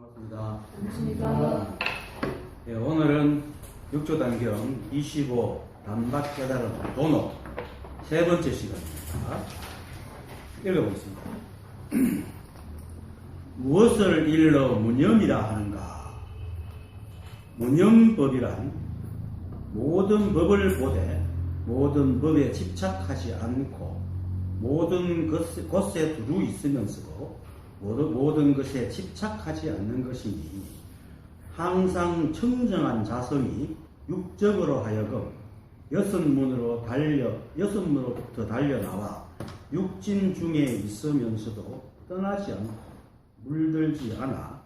반갑습니다. 반갑습니다. 네, 오늘은 6조 단경 25 단박 깨달음 도노 세 번째 시간입니다. 읽어보겠습니다. 무엇을 일러 무념이라 하는가? 무념법이란 모든 법을 보되 모든 법에 집착하지 않고 모든 것에 두루 있으면서도 모든 것에 집착하지 않는 것이니 항상 청정한 자성이 육적으로 하여금 여섯문으로부터 달려나와 육진 중에 있으면서도 떠나지 않고 물들지 않아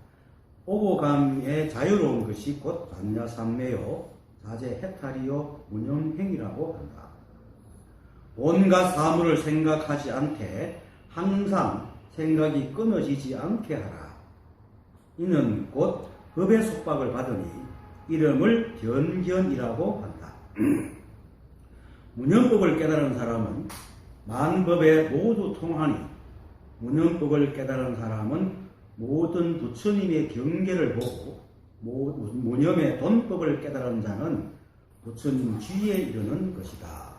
오고감에 자유로운 것이 곧 반야삼매요 자제해탈이요 무념행이라고 한다. 온갖 사물을 생각하지 않되 항상 생각이 끊어지지 않게 하라. 이는 곧 법의 속박을 받으니 이름을 변견이라고 한다. 무념법을 깨달은 사람은 만법에 모두 통하니 무념법을 깨달은 사람은 모든 부처님의 경계를 보고 무념의 돈법을 깨달은 자는 부처님 뒤에 이르는 것이다.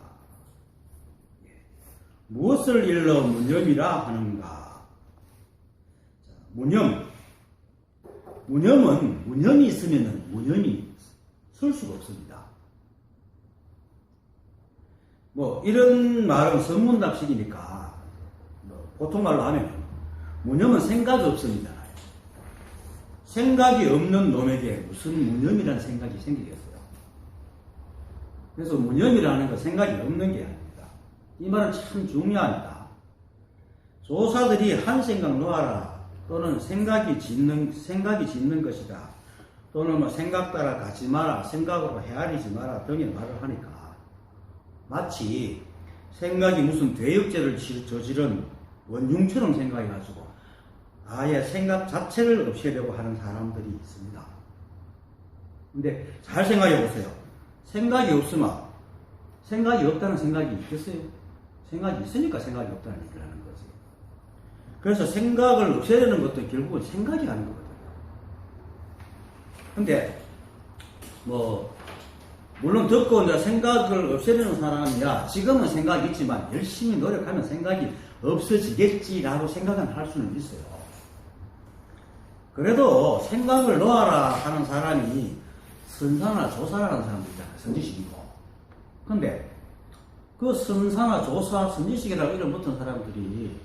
무엇을 일러 무념이라 하는가? 무념이 있으면 무념이 설 수가 없습니다. 이런 말은 선문답식이니까 보통 말로 하면 무념은 생각이 없습니다. 생각이 없는 놈에게 무슨 무념이라는 생각이 생기겠어요? 그래서 무념이라는 건 생각이 없는 게 아닙니다. 이 말은 참 중요합니다. 조사들이 한 생각 놓아라 또는 생각이 짓는 것이다 또는 생각 따라 가지 마라 생각으로 헤아리지 마라 등의 말을 하니까 마치 생각이 무슨 대역죄를 저지른 원흉처럼 생각해가지고 아예 생각 자체를 없애려고 하는 사람들이 있습니다. 근데 잘 생각해 보세요. 생각이 없으면 생각이 없다는 생각이 있겠어요? 생각이 있으니까 생각이 없다는 얘기를 하는 거지. 그래서 생각을 없애려는 것도 결국은 생각이 아닌 거거든요. 근데 물론 듣고 이제 생각을 없애려는 사람이야 지금은 생각이 있지만 열심히 노력하면 생각이 없어지겠지라고 생각은 할 수는 있어요. 그래도 생각을 놓아라 하는 사람이 선사나 조사라는 사람들이잖아요. 선지식이고. 근데 그 선사나 조사, 선지식이라고 이름 붙은 사람들이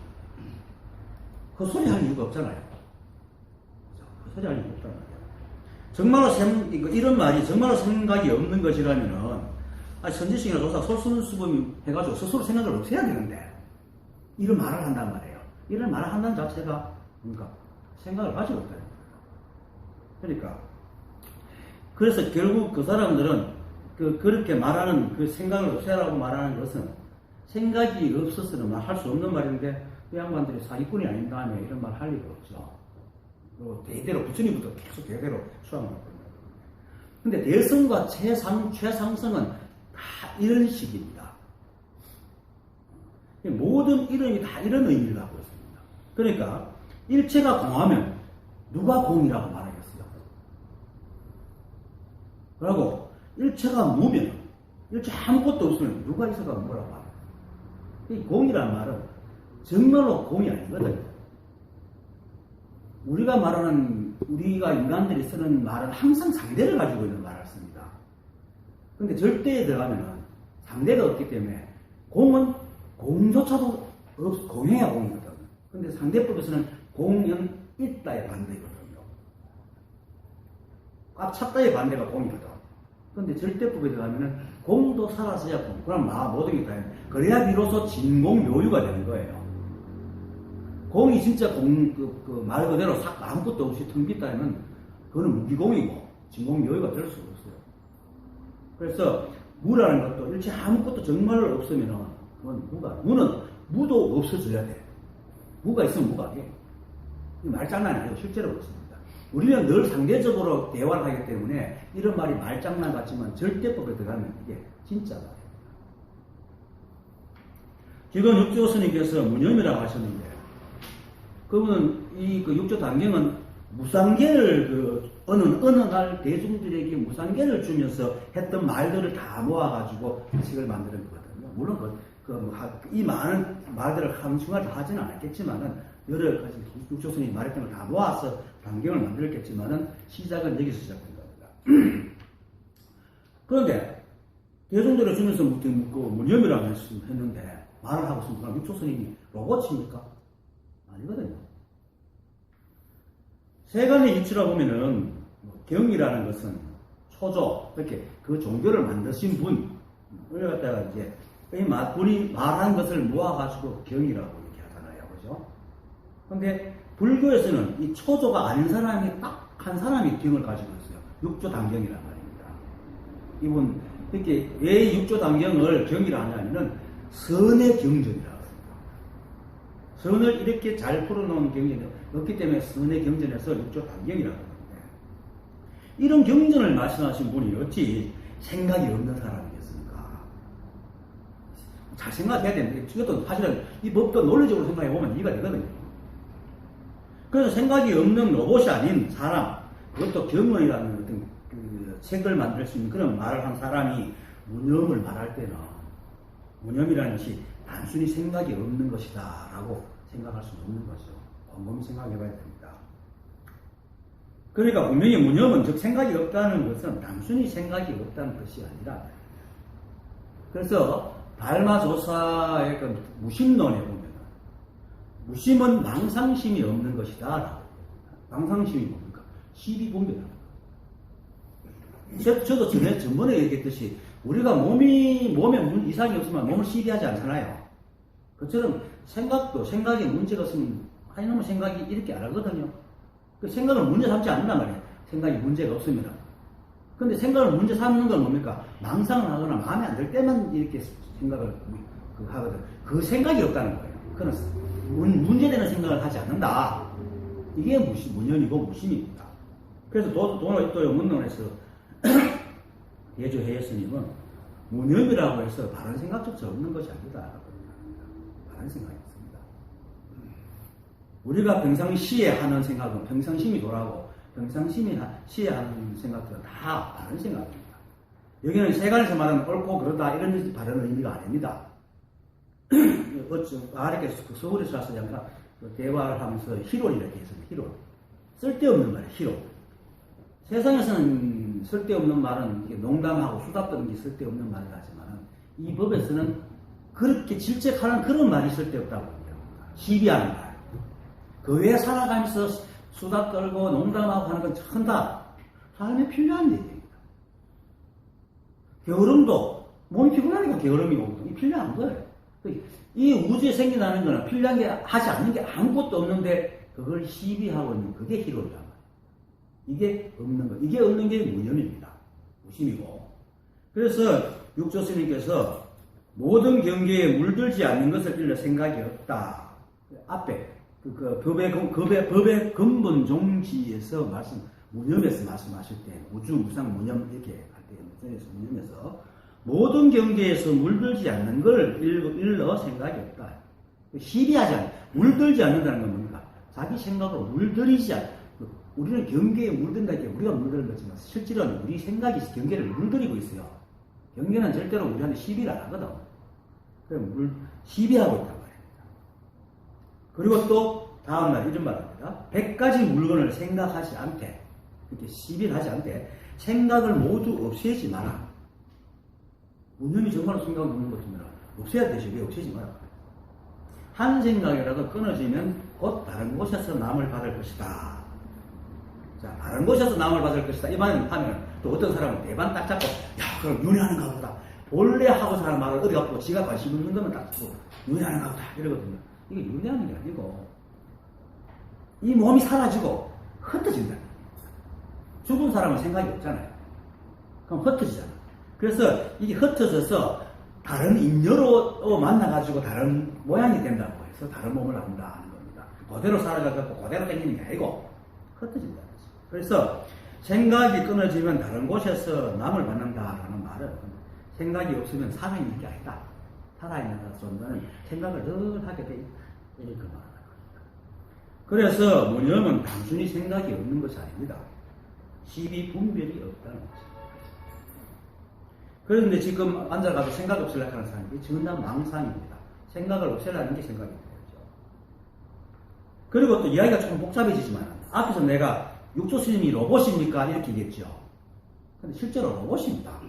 그 소리 할 이유가 없잖아요. 그 소리 할 이유가 없단 말이에요. 정말로 이런 말이 정말로 생각이 없는 것이라면은 선지식이나 조사 솔선수범 해가지고 스스로 생각을 없애야 되는데 이런 말을 한단 말이에요. 이런 말을 한다는 자체가 그러니까 생각을 가지고 있다는 거예요. 그러니까 그래서 결국 그 사람들은 그렇게 말하는 그 생각을 없애라고 말하는 것은 생각이 없어서는 할 수 없는 말인데 그 양반들이 사기꾼이 아닌 다음에 이런 말 할 리가 없죠. 그리고 대대로 부처님부터 계속 대대로 수행하고 있는 거예요. 근데 대성과 최상성은 다 이런 식입니다. 모든 이름이 다 이런 의미를 갖고 있습니다. 그러니까 일체가 공하면 누가 공이라고 말하겠어요? 그리고 일체가 무면 일체 아무것도 없으면 누가 있어가 뭐라고 말해요? 이 공이라는 말은 정말로 공이 아니거든요. 우리가 인간들이 쓰는 말은 항상 상대를 가지고 있는 말을 씁니다. 근데 절대에 들어가면은 상대가 없기 때문에 공은 공조차도 공해야 공이거든. 근데 상대법에서는 공은 있다의 반대거든요. 꽉 찼다의 반대가 공이거든. 근데 절대법에 들어가면은 공도 사라져야 공. 그럼 모든 게 다 그래야 비로소 진공묘유가 되는 거예요. 공이 진짜 말 그대로 아무것도 없이 텅 빈다면 그거는 무기공이고 진공묘유가 될 수가 없어요. 그래서 무라는 것도 일체 아무것도 정말로 없으면은 그건 무도 없어져야 돼. 무가 있으면 무가 아니에요. 말장난이 아니고 실제로 그렇습니다. 우리는 늘 상대적으로 대화를 하기 때문에 이런 말이 말장난 같지만 절대법에 들어가면 이게 진짜 말이에요. 지금 육조 스님께서 무념이라고 하셨는데 그분은 이 육조 단경은 무상계를 어느 날 대중들에게 무상계를 주면서 했던 말들을 다 모아가지고 책을 만드는 거거든요. 물론 이 많은 말들을 한순간에 하지는 않았겠지만은 여러 가지 육조선이 말했던 걸 다 모아서 단경을 만들었겠지만은 시작은 여기서 시작된 겁니다. 그런데 대중들을 주면서 무념이라고 했는데 말을 하고 있으면 육조선이 로봇입니까? 아니거든요. 세간의 이치라 보면은 경이라는 것은 초조 이렇게 그 종교를 만드신 분을 갖다가 이제 분이 말한 것을 모아가지고 경이라고 이렇게 하잖아요, 그죠? 근데 불교에서는 이 초조가 아닌 사람이 딱 한 사람이 경을 가지고 있어요. 육조단경이란 말입니다. 이분 이렇게 왜 육조단경을 경이라 하냐면은 선의 경전이라고 합니다. 선을 이렇게 잘 풀어놓은 경전이 없기 때문에 선의 경전에서 육조단경이라고 합니다. 이런 경전을 말씀하신 분이 어찌 생각이 없는 사람이겠습니까? 잘 생각해야 되는데, 이것도 사실은 이 법도 논리적으로 생각해보면 이해가 되거든요. 그래서 생각이 없는 로봇이 아닌 사람, 그것도 경언이라는 어떤 책을 만들 수 있는 그런 말을 한 사람이 무념을 말할 때는, 무념이라는 것이 단순히 생각이 없는 것이다 라고 생각할 수는 없는 거죠. 곰곰이 생각해 봐야 됩니다. 그러니까 분명히 무념은 즉 생각이 없다는 것은 단순히 생각이 없다는 것이 아니라, 그래서 달마조사의 그 무심론에 보면 무심은 망상심이 없는 것이다 라고. 망상심이 뭡니까? 시비분별합니다. 저도 전번에 얘기했듯이 우리가 몸에 이상이 없으면 몸을 시비하지 않잖아요. 그처럼 생각에 문제가 없으면 하이놈의 생각이 이렇게 안 하거든요. 그 생각을 문제 삼지 않는단 말이에요. 생각이 문제가 없습니다. 근데 생각을 문제 삼는 건 뭡니까? 망상을 하거나 마음에 안 들 때만 이렇게 생각을 하거든. 그 생각이 없다는 거예요. 그건 문제되는 생각을 하지 않는다. 이게 무념이고 무심입니다. 그래서 도노이토요 문론에서 예조해예 스님은 무념이라고 해서 바른 생각조차 없는 것이 아니다. 바른 생각이 있습니다. 우리가 평상시에 하는 생각은 평상심이 돌아오고 평상시에 하는 생각들은 다 바른 생각입니다. 여기는 세간에서 말하는 옳고 그러다 이런 바른 의미가 아닙니다. 아래께 서울에서 와서 약간 대화를 하면서 희론이라고 했습니다. 희론. 쓸데없는 말이에요. 희론. 세상에서는 쓸데없는 말은 농담하고 수다 떠는 게 쓸데없는 말을 하지만 이 법에서는 그렇게 질책하는 그런 말이 쓸데없다고 합니다. 시비하는 말. 그 외에 살아가면서 수다 떨고 농담하고 하는 건 전 다 삶에 필요한 얘기입니다. 게으름도 몸이 피곤하니까 게으름이 오거든요. 필요한 거예요. 이 우주에 생겨나는 거는 필요한 게 하지 않는 게 아무것도 없는데 그걸 시비하고 있는 그게 희론이란 말이에요. 이게 없는 거. 이게 없는 게 무념입니다. 무심이고. 그래서 육조스님께서 모든 경계에 물들지 않는 것을 빌려 생각이 없다. 앞에 법의 근본 종지에서 무념에서 말씀하실 때 우주 무상 무념 이렇게 할 때 무념에서 모든 경계에서 물들지 않는 걸 일러 생각이 없다. 시비하지 않는, 물들지 않는다는 건 뭡니까? 자기 생각으로 물들이지 않는. 우리는 경계에 물든다는 게 우리가 물드는 거지만 실제로는 우리 생각이 경계를 물들이고 있어요. 경계는 절대로 우리한테 시비를 안 하거든. 그럼 시비하고 있단 말입니다. 그리고 또 다음날 이런 말입니다. 100가지 물건을 생각하지 않되, 이렇게 시비를 하지 않되 생각을 모두 없애지 마라. 무념이 정말로 생각을 없는 것이면 없애야 되지. 왜 없애지 마라. 한 생각이라도 끊어지면 곧 다른 곳에서 남을 받을 것이다. 자, 다른 곳에서 남을 받을 것이다. 이 말을 하면 또 어떤 사람은 대반 딱 잡고, 야, 그럼 윤회하는가 보다. 본래 하고 사는 말을 어디 갖고 지가 관심 있는 것만 딱 잡고, 윤회하는가 보다. 이러거든요. 이게 윤회하는 게 아니고, 이 몸이 사라지고 흩어진다. 죽은 사람은 생각이 없잖아요. 그럼 흩어지잖아. 그래서 이게 흩어져서 다른 인여로 만나가지고 다른 모양이 된다고 해서 다른 몸을 낳는다 하는 겁니다. 그대로 살아가고 그대로 생기는 게 아니고 흩어진다. 그래서 생각이 끊어지면 다른 곳에서 남을 받는다라는 말은 생각이 없으면 살아있는 게 아니다. 살아있는 존재는 생각을 늘 하게 돼 이렇게 말하는 겁니다. 그래서 무념은 단순히 생각이 없는 것이 아닙니다. 시비 분별이 없다는 거죠. 그런데 지금 앉아가지고 생각 없애려고 하는 사람이 전부 다 망상입니다. 생각을 없애려는 게 생각입니다. 그리고 또 이야기가 조금 복잡해지지만 앞에서 내가 육조 스님이 로봇입니까? 이렇게 얘기했죠. 근데 실제로 로봇입니다.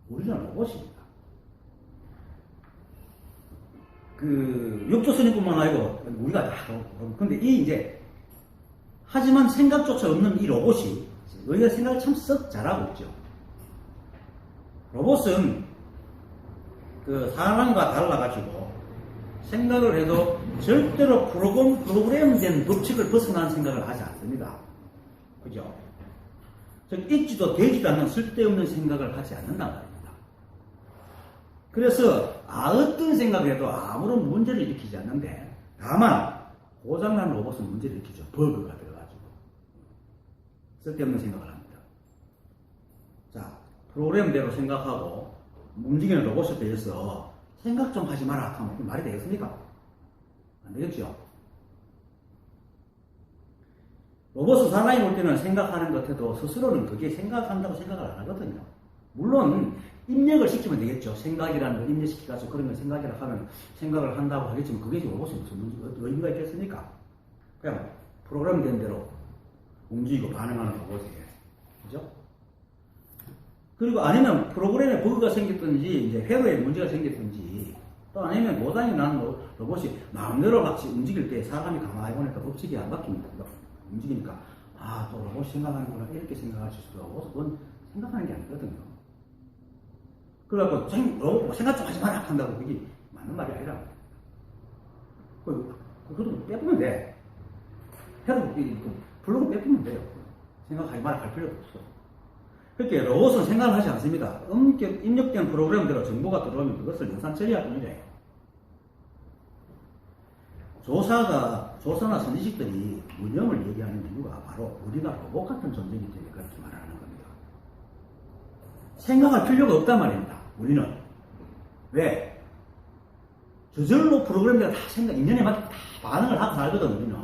우리는 로봇입니다. 그 육조 스님뿐만 아니고 우리가 다 근데 이 이제 하지만 생각조차 없는 이 로봇이 우리가 생각을 참 썩 잘하고 있죠. 로봇은 그 사람과 달라가지고 생각을 해도 절대로 프로그램된 법칙을 벗어나는 생각을 하지 않습니다. 그죠? 즉, 있지도 되지도 않는 쓸데없는 생각을 하지 않는단 말입니다. 그래서 어떤 생각을 해도 아무런 문제를 일으키지 않는데 다만 고장난 로봇은 문제를 일으키죠. 버그가 들어가지고 쓸데없는 생각을 합니다. 자, 프로그램대로 생각하고 움직이는 로봇에 대해서 생각 좀 하지 마라 하면 말이 되겠습니까? 안 되겠죠? 로봇은 사람이 볼 때는 생각하는 것 같아도 스스로는 그게 생각한다고 생각을 안 하거든요. 물론 입력을 시키면 되겠죠. 생각이라는 걸 입력시켜서 그런 걸 생각이라 하면 생각을 한다고 하겠지만 그게 로봇이 무슨 의미가 있겠습니까? 그냥 프로그램된 대로 움직이고 반응하는 로봇이에요. 그죠? 그리고 아니면 프로그램에 버그가 생겼든지 이제 회로에 문제가 생겼든지 또 아니면 고장이 난 로봇이 마음대로 막 움직일 때 사람이 가만히 보니까 법칙이 안 바뀝니다. 움직이니까 또 로봇이 생각하는구나 이렇게 생각하실 수도 있고 그건 생각하는 게 아니거든요. 그래갖고 생각 좀 하지 마라 한다고 그게 맞는 말이 아니라 그것도 빼보면 돼. 회로 블로그 빼보면 돼요. 생각하지 마라 할 필요도 없어. 그렇게 로봇은 생각을 하지 않습니다. 입력된 프로그램대로 정보가 들어오면 그것을 연산 처리할 뿐이래요. 조사나 선지식들이 무념을 얘기하는 이유가 바로 우리가 로봇 같은 존재이기 때문에 그렇게 말하는 겁니다. 생각할 필요가 없단 말입니다. 우리는. 왜? 저절로 프로그램대로 다 인연에 맞게 다 반응을 하고 살거든, 우리는.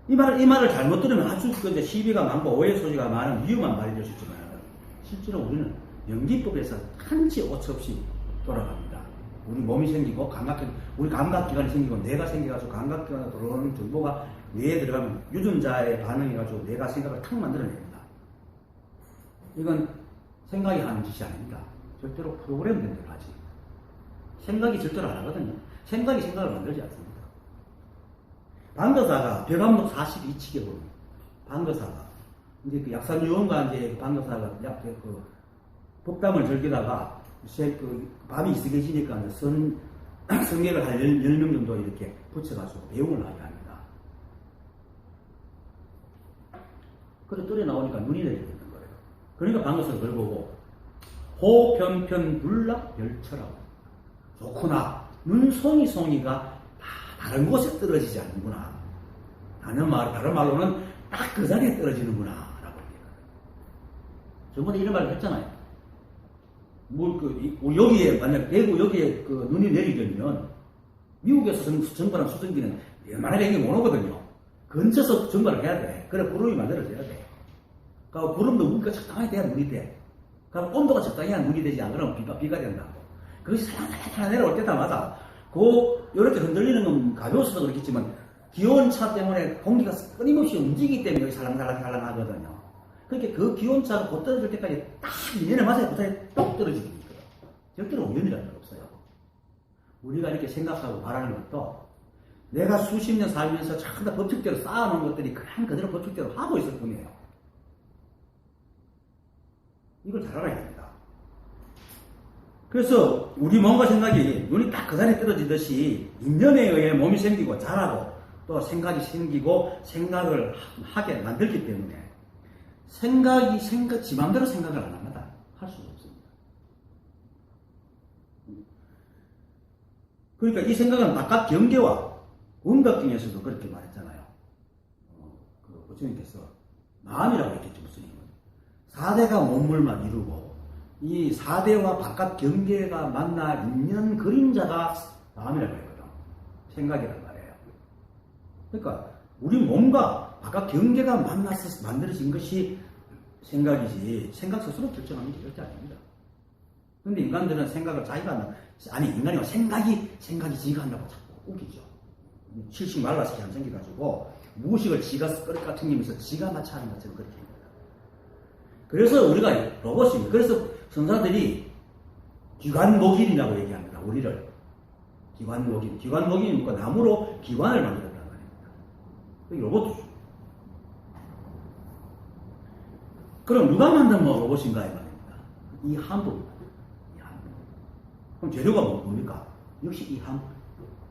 이 말을 잘못 들으면 아주 이제 시비가 많고 오해 소지가 많은 위험한 말이 될 수 있지만 실제로 우리는 연기법에서 한치 오차 없이 돌아갑니다. 우리 몸이 생기고 우리 감각기관이 생기고 뇌가 생겨가지고 감각기관에 들어오는 정보가 뇌에 들어가면 유전자에 반응해가지고 뇌가 생각을 탁 만들어냅니다. 이건 생각이 하는 짓이 아닙니다. 절대로 프로그램된 대로 하지. 생각이 절대로 안 하거든요. 생각이 생각을 만들지 않습니다. 방거사가 벼감록 42칙에 보면 방거사가 이제 그 약산유언과 이제 방거사가 법담을 즐기다가 밤이 이스게지니까 성객을 한 10명 정도 이렇게 붙여가지고 배웅을 하게 합니다. 그래 떨어 나오니까 눈이 내리게 되는 거예요. 그러니까 방거사가 그걸 보고 호편편 불락 별처라고 좋구나 눈송이송이가 다른 곳에 떨어지지 않는구나. 다른 말로는 딱 그 자리에 떨어지는구나. 라고 얘기해요. 저번에 이런 말을 했잖아요. 여기에, 만약 대구 여기에 그 눈이 내리려면, 미국에서 정발한 수증기는 웬만하게 여기 못 오거든요. 근처에서 정발을 해야 돼. 그래, 구름이 만들어져야 돼. 그러니까 구름도 무게가 적당하게 돼야 눈이 돼. 그러니까 온도가 적당해야 눈이 되지 않으면 비가 된다고. 그것이 살랑살랑 내려올 때마다 이렇게 흔들리는 건 가벼워서 그렇겠지만 기온차 때문에 공기가 끊임없이 움직이기 때문에 여기 살랑살랑 하거든요. 그러니까 그 기온차가 곧 떨어질 때까지 딱 인연에 맞아야 그 자리에 똑 떨어지게 돼요. 절대로 우연이라는 게 없어요. 우리가 이렇게 생각하고 바라는 것도 내가 수십 년 살면서 전부 다 법칙대로 쌓아놓은 것들이 그냥 그대로 법칙대로 하고 있을 뿐이에요. 이걸 잘 알아야 됩니다. 그래서 우리 몸과 생각이 눈이 딱 그 자리에 떨어지듯이 인연에 의해 몸이 생기고 자라고 또 생각이 생기고 생각을 하게 만들기 때문에 지 맘대로 생각을 안 합니다. 할 수가 없습니다. 그러니까 이 생각은 바깥 경계와 원각경에서도 그렇게 말했잖아요. 그 부처님께서 마음이라고 했겠죠, 부처님은. 4대가 몸물만 이루고 이 4대와 바깥 경계가 만나 있는 그림자가 마음이라고 했거든. 생각이란 말이에요. 그러니까 우리 몸과 바깥 경계가 만나서 만들어진 것이 생각이지 생각 스스로 결정하는 게 절대 아닙니다. 근데 인간들은 생각을 자기가 인간이 생각이 지가 한다고 자꾸 우기죠. 실식 말라서 안 생겨가지고 무의식을 지가 끌까 튕기면서 지가 마차 하는 것처럼 그렇게 합니다. 그래서 우리가 로봇입니다. 그래서 선사들이 기관목인이라고 얘기합니다. 우리를 기관목인. 기관목인이니까 나무로 기관을 만들었단 말입니다. 그게 로봇이죠. 그럼 누가 만든 로봇인가 이 말입니다. 이 한부입니다. 이 한부. 그럼 재료가 뭡니까? 역시 이 한부.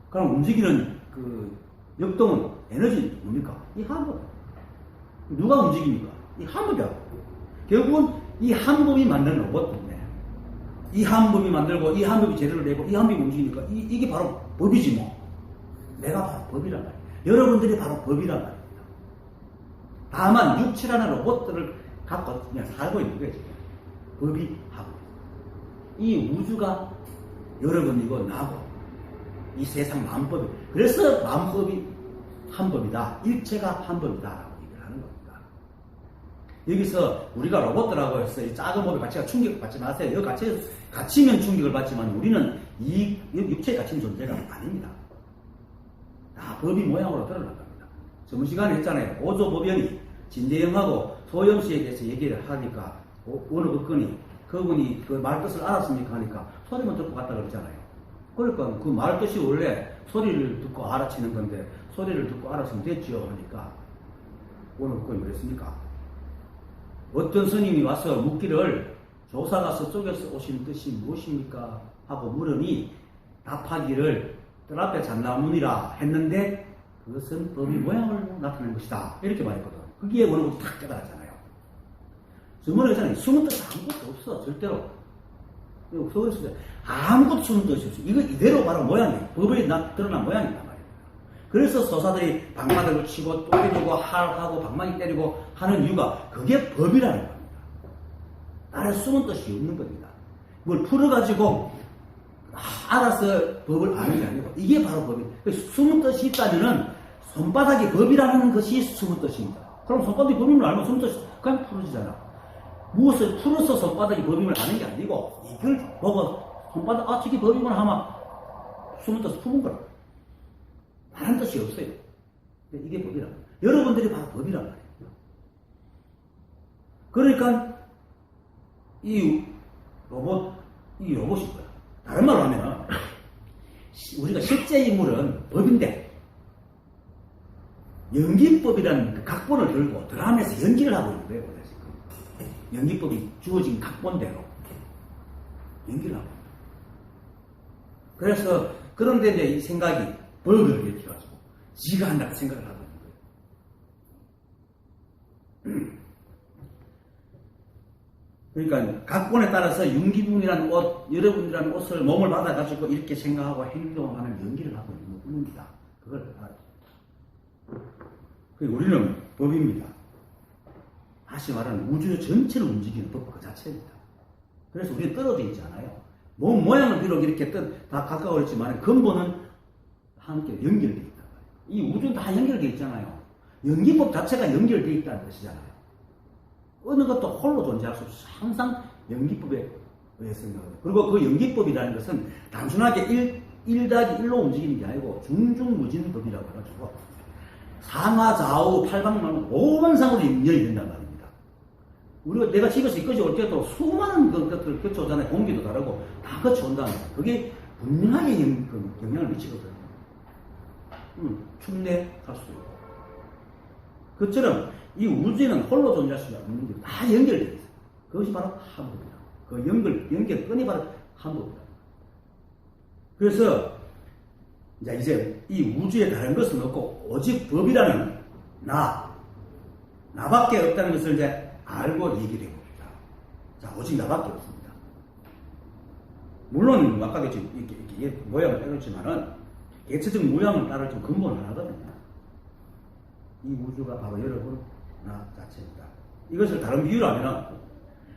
그럼 움직이는 그 역동은 에너지 뭡니까? 이 한부. 누가 움직입니까? 이 한부죠. 결국은 이 한부이 만든 로봇인데 이 한부이 만들고 이 한부이 재료를 내고 이 한부이 움직이니까 이게 바로 법이지 뭐. 내가 바로 법이란 말이야. 여러분들이 바로 법이란 말입니다. 다만 육체라는 로봇들을 갖고 그냥 살고 있는 거예요. 지금. 법이 하고 이 우주가 여러분이고 나고 이 세상 만법이 그래서 만법이 한 법이다. 일체가 한 법이다 라고 얘기를 하는 겁니다. 여기서 우리가 로봇들하고 해서 이 작은 몸의 가치가 충격을 받지 마세요. 여기 갇히면 충격을 받지만 우리는 이 육체에 갇힌 존재가 아닙니다. 다 법이 모양으로 드러난 겁니다. 저번 시간에 했잖아요. 오조법연이 진대영하고 소영씨에 대해서 얘기를 하니까 어느 그분이 그 말 뜻을 알았습니까 하니까 소리만 듣고 갔다 그랬잖아요. 그러니까 그 말 뜻이 원래 소리를 듣고 알아채는 건데 소리를 듣고 알았으면 됐죠 하니까 어느 그분이 그랬습니까? 어떤 스님이 와서 묻기를 조사가 서쪽에서 오신 뜻이 무엇입니까? 하고 물으니 답하기를 뜰 앞에 잣나무니라 했는데 그것은 법이 모양을 나타낸 것이다. 이렇게 말했거든. 그게 어느 것이 탁 깨달았잖아요. 저번에 했잖아요. 숨은 뜻 아무것도 없어. 절대로. 서울에서 아무것도 숨은 뜻이 없어. 이거 이대로 바로 모양이에요. 법이 드러난 모양이란 말이에요. 그래서 소사들이 방마들을 치고 또 때리고 하고 방망이 때리고 하는 이유가 그게 법이라는 겁니다. 다른 숨은 뜻이 없는 겁니다. 뭘 풀어가지고 알아서 법을 아는 게 아니고 이게 바로 법이에요. 숨은 뜻이 있다면은 손바닥이 법이라는 것이 숨은 뜻입니다. 그럼 손바닥이 법임을 알면 숨은 뜻이 그냥 풀어지잖아. 무엇을 풀어서 손바닥이 법임을 아는 게 아니고 이걸 보고 손바닥 저게 법임을 하면 숨은 뜻을 푸는 거라. 다른 뜻이 없어요. 이게 법이란 말이에요. 여러분들이 바로 법이란 말이에요. 그러니까 이 로봇인 거야. 다른 말로 하면 우리가 실제 인물은 법인데 연기법이라는 그 각본을 들고 드라마에서 연기를 하고 있는 거예요. 연기법이 주어진 각본대로 연기를 하고 있는 거예요. 그래서 그런데 이제 이 생각이 버그를 일으켜가지고 지가 한다고 생각을 하고 있는 거예요. 그러니까 각본에 따라서 윤기붕이라는 옷, 여러분이라는 옷을 몸을 받아가지고 이렇게 생각하고 행동하는 연기를 하고 있는 것뿐입니다. 그걸 알아요. 우리는 법입니다. 다시 말하면 우주 전체를 움직이는 법 그 자체입니다. 그래서 우리는 떨어져 있지 않아요. 몸 모양은 비록 이렇게 다 가까워 있지만 근본은 함께 연결되어 있단 말이에요. 이 우주는 다 연결되어 있잖아요. 연기법 자체가 연결되어 있다는 뜻이잖아요. 어느 것도 홀로 존재할 수 없어. 항상 연기법에 의해서 생각해요. 그리고 그 연기법이라는 것은 단순하게 1-1로 움직이는 게 아니고 중중무진법이라고 해가지고 상하, 좌우, 팔방만 오만상으로 연결이 된단 말입니다. 우리가 내가 집에서 이까지 올 때도 수많은 것들을 거쳐오잖아요. 공기도 다르고 다 거쳐온다는 거예요. 그게 분명하게 영향을 미치거든요. 춥네 갈 수도 있고. 그처럼 이 우주에는 홀로 존재할 수 없는 게 다 연결되어 있어요. 그것이 바로 한법이다. 그 연결끈이 바로 한법이다. 그래서 이제 이 우주에 다른 것은 없고 오직 법이라는 나밖에 없다는 것을 이제 알고 얘기를 해봅니다. 자, 오직 나밖에 없습니다. 물론 아까도 이렇게 모양을 따르지만은 개체적 모양을 따를 좀 근본은 하거든요. 이 우주가 바로 여러분 나 자체입니다. 이것을 다른 비유로 하면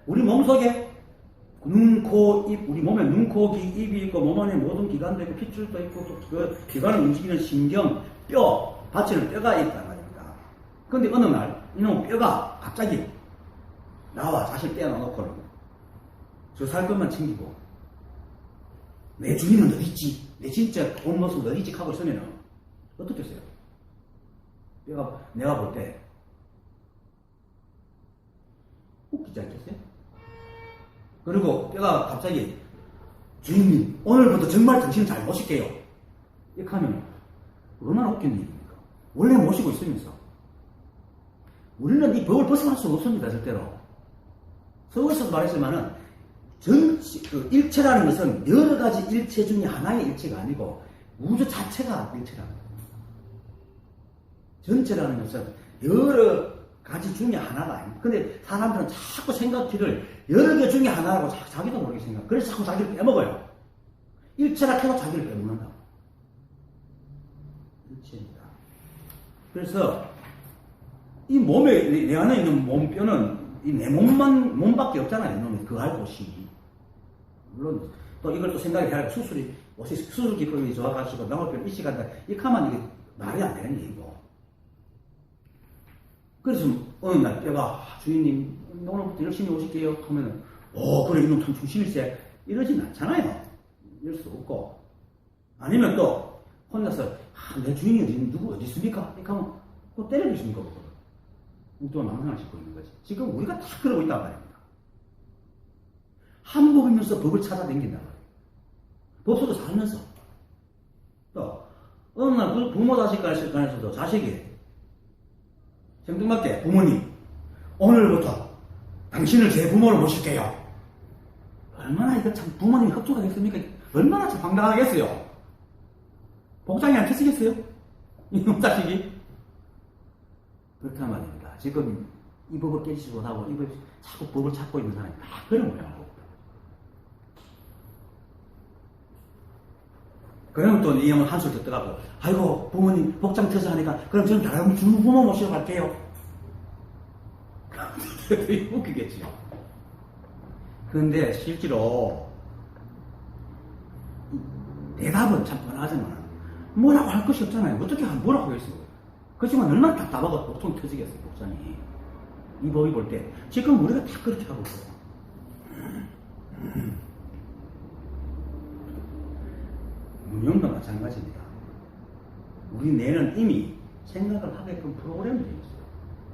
우리 몸속에 눈, 코, 입, 우리 몸에 눈, 코, 귀, 입이 있고 몸 안에 모든 기관도 있고 핏줄도 있고 그 기관을 움직이는 신경, 뼈, 받치는 뼈가 있단 말입니다. 그런데 어느 날 이놈 뼈가 갑자기 나와 자식 떼어놓고는 저 살 것만 챙기고 내 주인은 어딨지? 내 진짜 온 모습 어딨지? 하고 있으면 어떻겠어요? 뼈가 내가 볼 때 웃기지 않겠어요? 그리고 뼈가 갑자기 주인님 오늘부터 정말 당신을 잘 모실게요 이렇게 하면 얼마나 웃긴 일입니까? 원래 모시고 있으면서 우리는 이 법을 벗어날 수가 없습니다. 절대로. 서울에서도 말했지만은 그 일체라는 것은 여러 가지 일체 중에 하나의 일체가 아니고 우주 자체가 일체라는 거예요. 전체라는 것은 여러 가지 중에 하나가 아닙니다. 근데 사람들은 자꾸 생각기를 여러 개 중에 하나라고 자기도 모르게 생각. 그래서 자꾸 자기를 빼먹어요. 일체라 해도 자기를 빼먹는다. 일체입니다. 그래서 이 몸에 내 안에 있는 몸뼈는 이 내 몸밖에 없잖아요. 이놈의 그 알 곳이. 물론 또 이걸 또 생각해야 할 수술 기법이 좋아가지고 명월뼈를 이식한다. 이렇게 하면 이게 말이 안 되는 얘기고. 그래서 어느 날 뼈가 주인님 오늘부터 열심히 오실게요 하면은 그래 이놈 참 중심일세 이러진 않잖아요. 이럴 수 없고. 아니면 또 혼자서 내 주인이 누구 어디 있습니까? 이렇게 하면 또 때려주시는 거거든. 또 망상을 싣고 있는 거지. 지금 우리가 다 그러고 있단 말입니다. 한복이면서 법을 찾아다닌단 말이에요. 법 속에 살면서. 또 어느 날 부모 자식 간에서도 자식이 생뚱맞게 부모님 오늘부터 당신을 제 부모로 모실게요. 얼마나 이거 참 부모님이 협조하겠습니까? 얼마나 참 황당하겠어요. 복장이 안 튀시겠어요? 이놈 자식이. 그렇단 말입니다. 지금 이 법을 깨지지 못하고 이걸 자꾸 법을 찾고 있는 사람이 다 그런 모양이고. 그러면 또 이 형은 한술 더 떠가고 아이고 부모님 복장 터서 하니까 그럼 저는 다른 부모 모시러 갈게요. 되게 웃기겠지요. 그런데 실제로 대답은 참 뻔하지만 뭐라고 할 것이 없잖아요. 어떻게 뭐라고 하겠어요. 그렇지만 얼마나 답답하고 보통 터지겠어요. 복장이. 이 법이 볼 때 지금 우리가 다 그렇게 하고 있어요. 문명도 마찬가지입니다. 우리 뇌는 이미 생각을 하게끔 프로그램이 되어 있어요.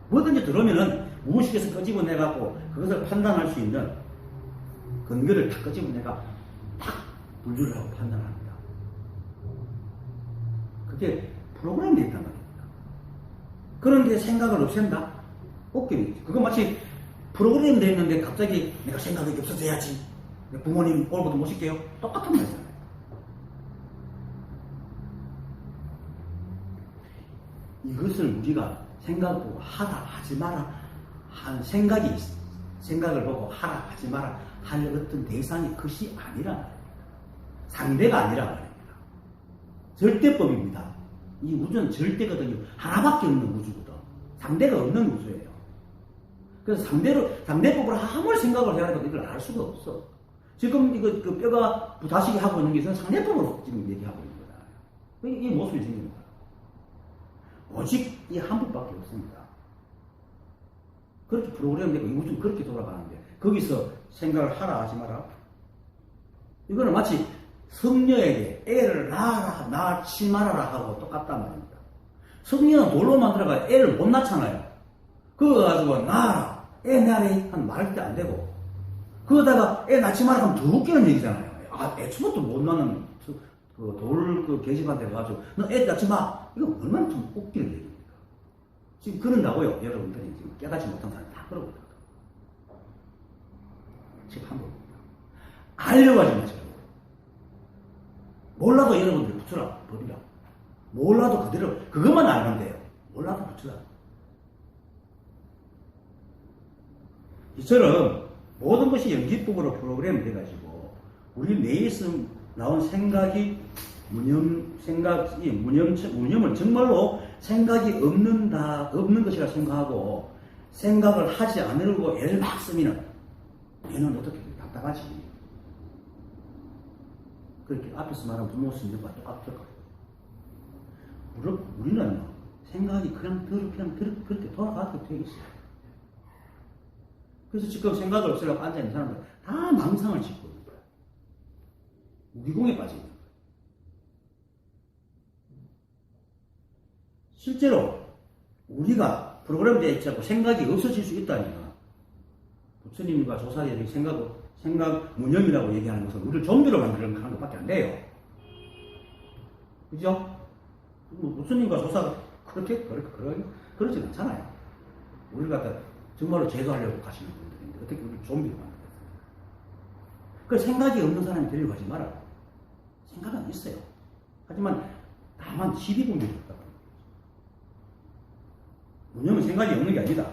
뭐든지 들어오면은 무의식에서 끄집어내갖고 그것을 판단할 수 있는 근거를 다 끄집어내가 딱 분류를 하고 판단합니다. 그게 프로그램이 되어 있단 말입니다. 그런데 생각을 없앤다? 웃기지. 그거 마치 프로그램이 되어 있는데 갑자기 내가 생각이 없어져야지. 부모님 오늘부터 모실게요. 똑같은 말이잖아요. 이것을 우리가 생각하고 하라 하지 마라 한 생각을 보고 하라 하지 마라 할 어떤 대상이 그것이 아니라 말입니다. 상대가 아니라 말입니다. 절대법입니다. 이 우주는 절대거든요. 하나밖에 없는 우주거든. 상대가 없는 우주예요. 그래서 상대법으로 아무리 생각을 해야 해도 이걸 알 수가 없어. 지금 이거 그 뼈가 부다시게 하고 있는 것은 상대법으로 지금 얘기하고 있는 거다. 이 모습이 생기는 거야. 오직 이 한 법밖에 없습니다. 그렇게 프로그램되고 이 우주는 그렇게 돌아가는데 거기서 생각을 하라 하지 마라. 이거는 마치 성녀에게 애를 낳지 말아라 하고 똑같단 말입니다. 성녀는 돌로 만들어가 애를 못 낳잖아요. 그거 가지고 낳아라, 애 낳으래 한 말할 때 안 되고 그거다가 애 낳지 말아라 하면 더 웃기는 얘기잖아요. 애초부터 못 낳는 돌 게시판에 가가지고 너 애 낳지 마. 이거 얼마나 좀 웃기는 얘기입니까? 지금 그런다고요. 여러분들이 지금 깨닫지 못한 사람이 다 그러고 있다. 지금 한 번입니다. 알려고 하지 마세요. 몰라도 여러분들 붙여라. 법이라. 몰라도 그대로 그것만 알면 돼요. 몰라도 붙여라. 이처럼 모든 것이 연기법으로 프로그램이 돼가지고 우리 뇌에서 나온 생각이 무념을 정말로 생각이 없는 것이라 생각하고 생각을 하지 않으려고 애를 막 쓰면 얘는 어떻게 됩니까? 마땅하지. 그렇게 앞에서 말한 부모 스님과 똑같을 거예요. 우리는 생각이 그냥 그렇게 돌아가게 되어 있어요. 그래서 지금 생각을 없애려고 앉아있는 사람들 다 망상을 짓고 있는 거예요. 무기공에 빠져 있는 거예요. 실제로 우리가 프로그램되어 있지 않고 생각이 없어질 수 있다니까. 부처님과 조사들이 생각 무념이라고 얘기하는 것은 우리를 좀비로 만드는 것밖에 안 돼요. 그죠? 부처님과 조사가 그러진 않잖아요. 우리를 갖다 정말로 제도하려고 가시는 분들인데 어떻게 우리를 좀비로 만들겠어요? 그 생각이 없는 사람이 되려고 하지 말아요. 생각은 있어요. 하지만 다만 12분별이 없다. 무념은 생각이 없는 게 아니다.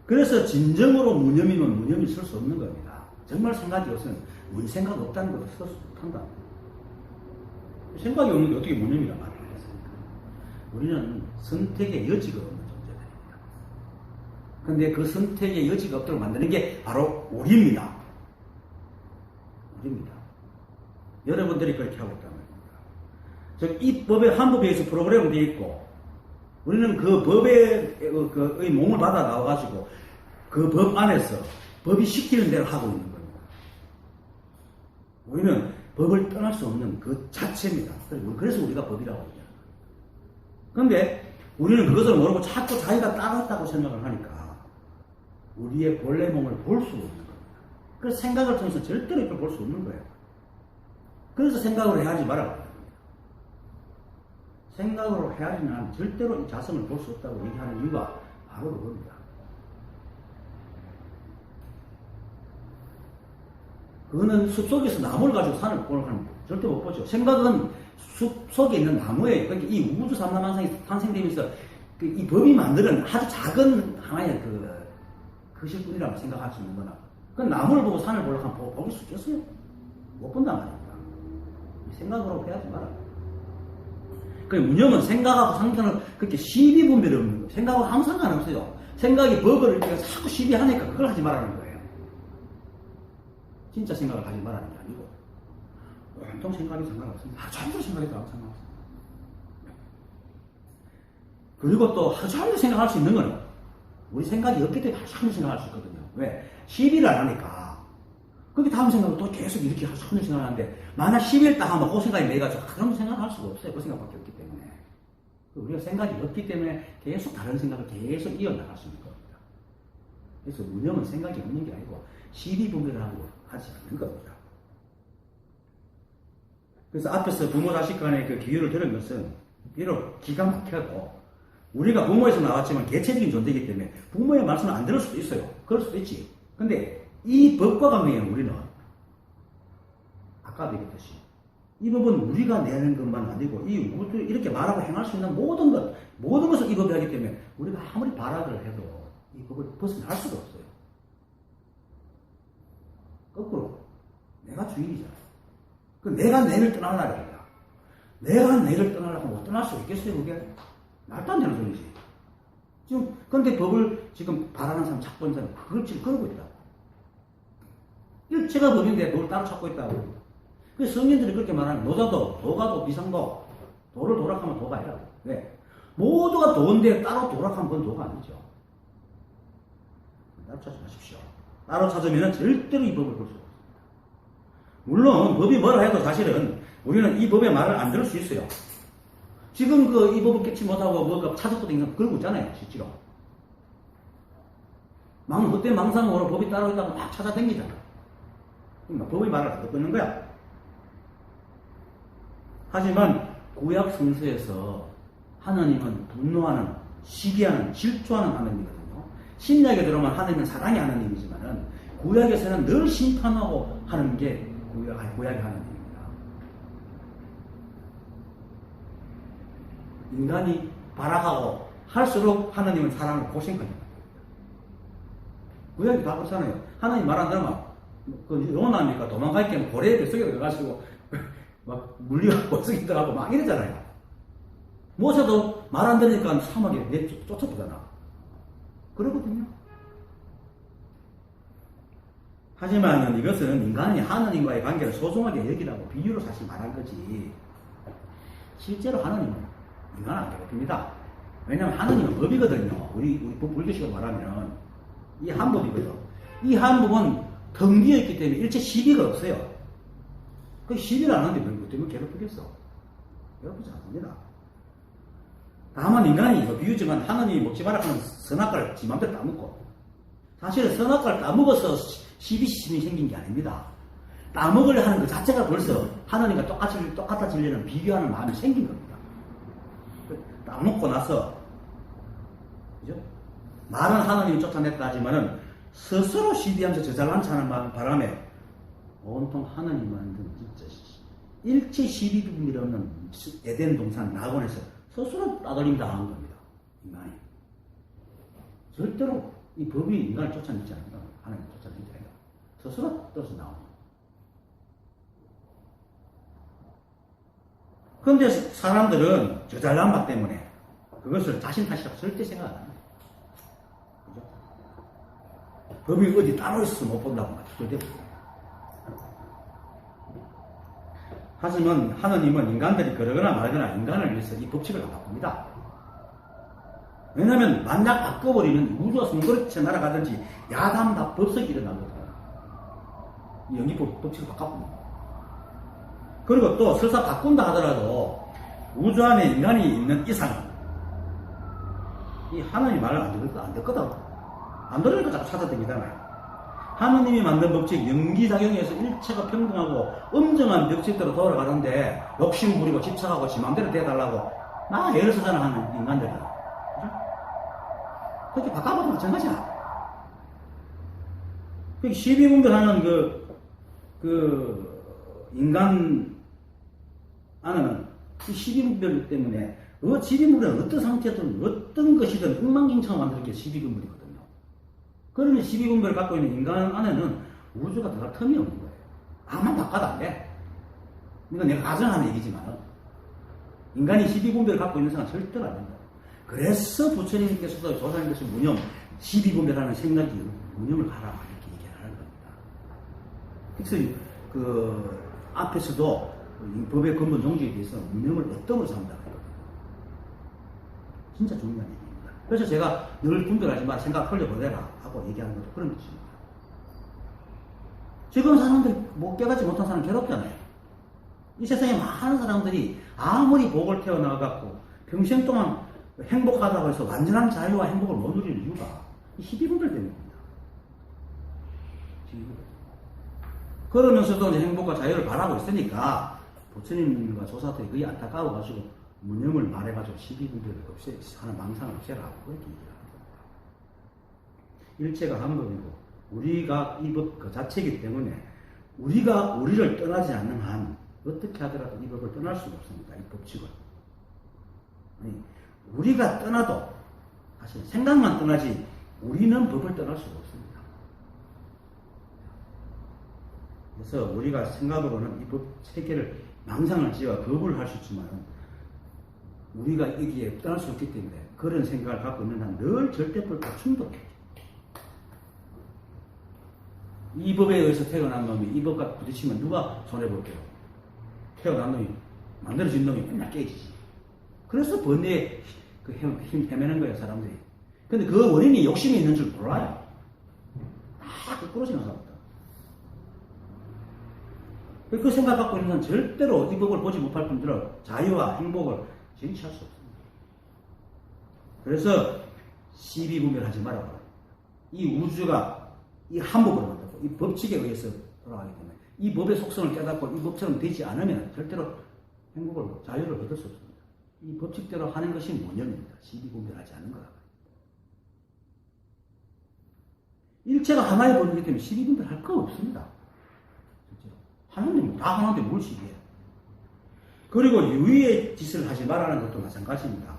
그래서 진정으로 무념이면 무념이 쓸 수 없는 겁니다. 정말 생각이 없으면 생각 없다는 걸 쓸 수 못한다. 생각이 없는 게 어떻게 무념이라 말을 하겠습니까? 우리는 선택의 여지가 없는 존재들입니다. 그런데 그 선택의 여지가 없도록 만드는 게 바로 우리입니다. 우리입니다. 여러분들이 그렇게 하고 있다는 겁니다. 이 법에 한법에 의해서 프로그램이 되어 있고 우리는 그 법의 몸을 받아 나와가지고 그 법 안에서 법이 시키는 대로 하고 있는 겁니다. 우리는 법을 떠날 수 없는 그 자체입니다. 그래서 우리가 법이라고 얘기하는 거예요. 그런데 우리는 그것을 모르고 자꾸 자기가 따랐다고 생각을 하니까 우리의 본래 몸을 볼 수 없는 겁니다. 그래서 생각을 통해서 절대로 이걸 볼 수 없는 거예요. 그래서 생각을 해야지 말아요. 생각으로 해야지만 절대로 이 자성을 볼 수 없다고 얘기하는 이유가 바로 그겁니다. 그거는 숲속에서 나무를 가지고 산을 보는 사람은 절대 못 보죠. 생각은 숲속에 있는 나무예요. 그러니까 이 우주 삼라만상이 탄생되면서 이 법이 만드는 아주 작은 하나의 그실 뿐이라고 생각할 수 있는 거나. 그 나무를 보고 산을 보려고 하면 보길 수 있겠어요? 못 본단 말입니다. 생각으로 해야지 말아요. 그 무념은 생각하고 상상을 그렇게 시비분별이 없는 거예요. 생각하고 아무 상관없어요. 생각이 버거를 이렇게 자꾸 시비하니까 그걸 하지 말라는 거예요. 진짜 생각을 하지 말라는 게 아니고 온통 생각이 상관없습니다. 하루 종일 생각해도 아무 상관없습니다. 그리고 또 하루 종일 생각할 수 있는 거는 우리 생각이 없기 때문에 하루 종일 생각할 수 있거든요. 왜? 시비를 안 하니까. 그게 다음 생각은 또 계속 이렇게 하루 종일 생각하는데 만약 10일 딱 하면 그 생각이 내가지고 그런 생각을 할 수가 없어요. 그 생각밖에 없기 때문에. 우리가 생각이 없기 때문에 계속 다른 생각을 계속 이어나갈 수 있는 겁니다. 그래서 무념은 생각이 없는 게 아니고 시비분별을 하고 하지 않는 겁니다. 그래서 앞에서 부모 자식 간의 그 비유를 들은 것은 비록 기가 막혀도 우리가 부모에서 나왔지만 개체적인 존재이기 때문에 부모의 말씀을 안 들을 수도 있어요. 그럴 수도 있지. 근데 이 법과 관계는 우리는 아까 얘기했듯이 이 법은 우리가 내는 것만 아니고 이 우주 이렇게 말하고 행할 수 있는 모든 것을 이 법이 하기 때문에 우리가 아무리 발악을 해도 이 법을 벗어날 수가 없어요. 거꾸로 내가 주인이잖아. 그 내가 내를 떠나려고 한다. 내가 내를 떠나려고 하면 떠날 수 있겠어요? 그게 말도 안 되는 소리지. 지금 근데 법을 지금 바라는 사람 찾고 있는 사람 그걸 지금 그러고 있다. 일체가 법인데 뭘 따로 찾고 있다고. 그 성인들이 그렇게 말하는 노자도, 도가도, 비상도, 도를 도락하면 도가 아니라고. 왜? 모두가 도인데 따로 도락하면 그건 도가 아니죠. 따로 찾지 마십시오. 따로 찾으면 절대로 이 법을 볼 수 없습니다. 물론 법이 뭐라 해도 사실은 우리는 이 법의 말을 안 들을 수 있어요. 지금 이 법을 깨치 못하고 뭐가 찾아도 댕기는 그러고 있잖아요. 실제로. 그때 망상으로 법이 따로 있다고 막 찾아다니잖아. 그러니까 법의 말을 안 듣고 있는 거야. 하지만 구약 성서에서 하나님은 분노하는, 시기하는, 질투하는 하나님이거든요. 신약에 들어오면 하나님은 사랑의 하나님이지만은 구약에서는 늘 심판하고 하는 게 구약의 하나님입니다. 인간이 발악하고 할수록 하나님은 사랑을 고생합니다. 구약이 다 그렇잖아요. 하나님 말 안 들으면 요나니까 도망갈 겸 고래의 뱃속에 들어가시고 막 물리고 뱃속에 들어가고 막 이러잖아요. 모세도 말 안 들으니까 사막에 쫓아보잖아. 그러거든요. 하지만 이것은 인간이 하느님과의 관계를 소중하게 여기라고 비유로 사실 말한 거지. 실제로 하느님은 인간을 안 괴롭힙니다. 왜냐하면 하느님은 법이거든요. 우리 불교식으로 말하면 이 한법이거든. 이 한법은 텅 비어있기 때문에 일체 시비가 없어요. 그 시비를 안 하는데 뭐 때문에 괴롭히겠어? 괴롭히지 않습니다. 다만 인간이 비유지만 하느님이 먹지 마라 하는 선악과를 지 맘대로 따먹고, 사실은 선악과를 따먹어서 시비심이 생긴 게 아닙니다. 따먹으려 하는 것 자체가 벌써 하느님과 똑같아지려는 비교하는 마음이 생긴 겁니다. 따먹고 나서, 그죠? 말은 하느님이 쫓아냈다 하지만은 스스로 시비하면서 저잘난척하는 바람에 온통 하느님 만든 진짜 일체 시비분별 없는 에덴 동산 낙원에서 스스로 따돌림 당한 겁니다. 인간이. 절대로 이 법이 인간을 쫓아내지 않는다. 하나님 쫓아내지 않는다. 스스로 떨어져 나옵니다. 그런데 사람들은 저 잘난 바 때문에 그것을 자신 탓이라고 절대 생각 안 합니다. 그죠? 법이 어디 따로 있어서 못 본다고 절대 못해요. 하지만 하느님은 인간들이 그러거나 말거나 인간을 위해서 이 법칙을 안 바꿉니다. 왜냐하면 만약 바꿔버리면 우주가 송그렇게 날아가든지 야담다 법석이 일어나거든요. 이 연기법 법칙을 바꿔봅니다. 그리고 또 설사 바꾼다 하더라도 우주 안에 인간이 있는 이상은 이 하느님 말을 안 듣거든. 안 들으니까 자꾸 찾아다니잖아요. 하느님이 만든 법칙, 연기작용에서 일체가 평등하고 엄정한 법칙대로 돌아가는데 욕심 부리고 집착하고 지 맘대로 대달라고 나 애를 쓰잖아 하는 인간들이. 그죠? 그렇게 바꿔봐도 마찬가지야. 그 시비분별하는 인간 안에는 이 시비분별 때문에 시비분별은 어떤 상태든 어떤 것이든 엉망진창 만드는 게 시비분별이거든요. 그러면 시비분별을 갖고 있는 인간 안에는 우주가 들어갈 틈이 없는 거예요. 아무만 바꿔도 안 돼. 이건 내가 가정하는 얘기지만 인간이 시비분별을 갖고 있는 사람은 절대로 안 된다. 그래서 부처님께서도 조사님께서 무념, 시비분별하는 생각이 무념을 가라 이렇게 얘기를 하는 겁니다. 그래서 앞에서도 이 법의 근본 종지에 대해서 무념을 어떤 삼다. 진짜 중요한 얘기입니다. 그래서 제가 늘 분별하지 마, 생각 흘려보내라 하고 얘기하는 것도 그런 뜻입니다. 지금 사람들 못 깨닫지 못한 사람 괴롭잖아요. 이 세상에 많은 사람들이 아무리 복을 태어나갖고 평생 동안 행복하다고 해서 완전한 자유와 행복을 못 누리는 이유가 이 시비분별 때문입니다. 그러면서도 이제 행복과 자유를 바라고 있으니까 부처님과 조사들이 그게 안타까워가지고 무념을 말해가지고 시비분별을 하는 망상을 없애라고 그렇게 얘기를 하는 겁니다. 일체가 한 법이고 우리가 이 법 그 자체이기 때문에 우리가 우리를 떠나지 않는 한 어떻게 하더라도 이 법을 떠날 수가 없습니다. 이 법칙을. 아니, 우리가 떠나도 사실 생각만 떠나지 우리는 법을 떠날 수가 없습니다. 그래서 우리가 생각으로는 이 법 체계를 망상을 지어 거부를 할 수 있지만 우리가 여기에 떠날 수 없기 때문에 그런 생각을 갖고 있는 한 늘 절대법과 충돌해. 이 법에 의해서 태어난 놈이 이 법과 부딪히면 누가 손해볼게요? 태어난 놈이 만들어진 놈이 맨날 깨지지. 그래서 번뇌에 힘 헤매는 거예요, 사람들이. 근데 그 원인이 욕심이 있는 줄 몰라요. 다 거꾸로 생각합니다. 그 생각 갖고 있는 건 절대로 이 법을 보지 못할 분들은 자유와 행복을 쟁취할 수 없습니다. 그래서 시비분별하지 말아라. 이 우주가 이 한 법을 만들고 이 법칙에 의해서 돌아가기 때문에 이 법의 속성을 깨닫고 이 법처럼 되지 않으면 절대로 행복을, 자유를 얻을 수 없습니다. 이 법칙대로 하는 것이 무념입니다. 시비분별하지 않는 거라. 일체가 하나의 법이기 때문에 시비분별할 거 없습니다. 하나님 다 하나인데 뭘 시비해. 그리고 유의의 짓을 하지 말라는 것도 마찬가지입니다.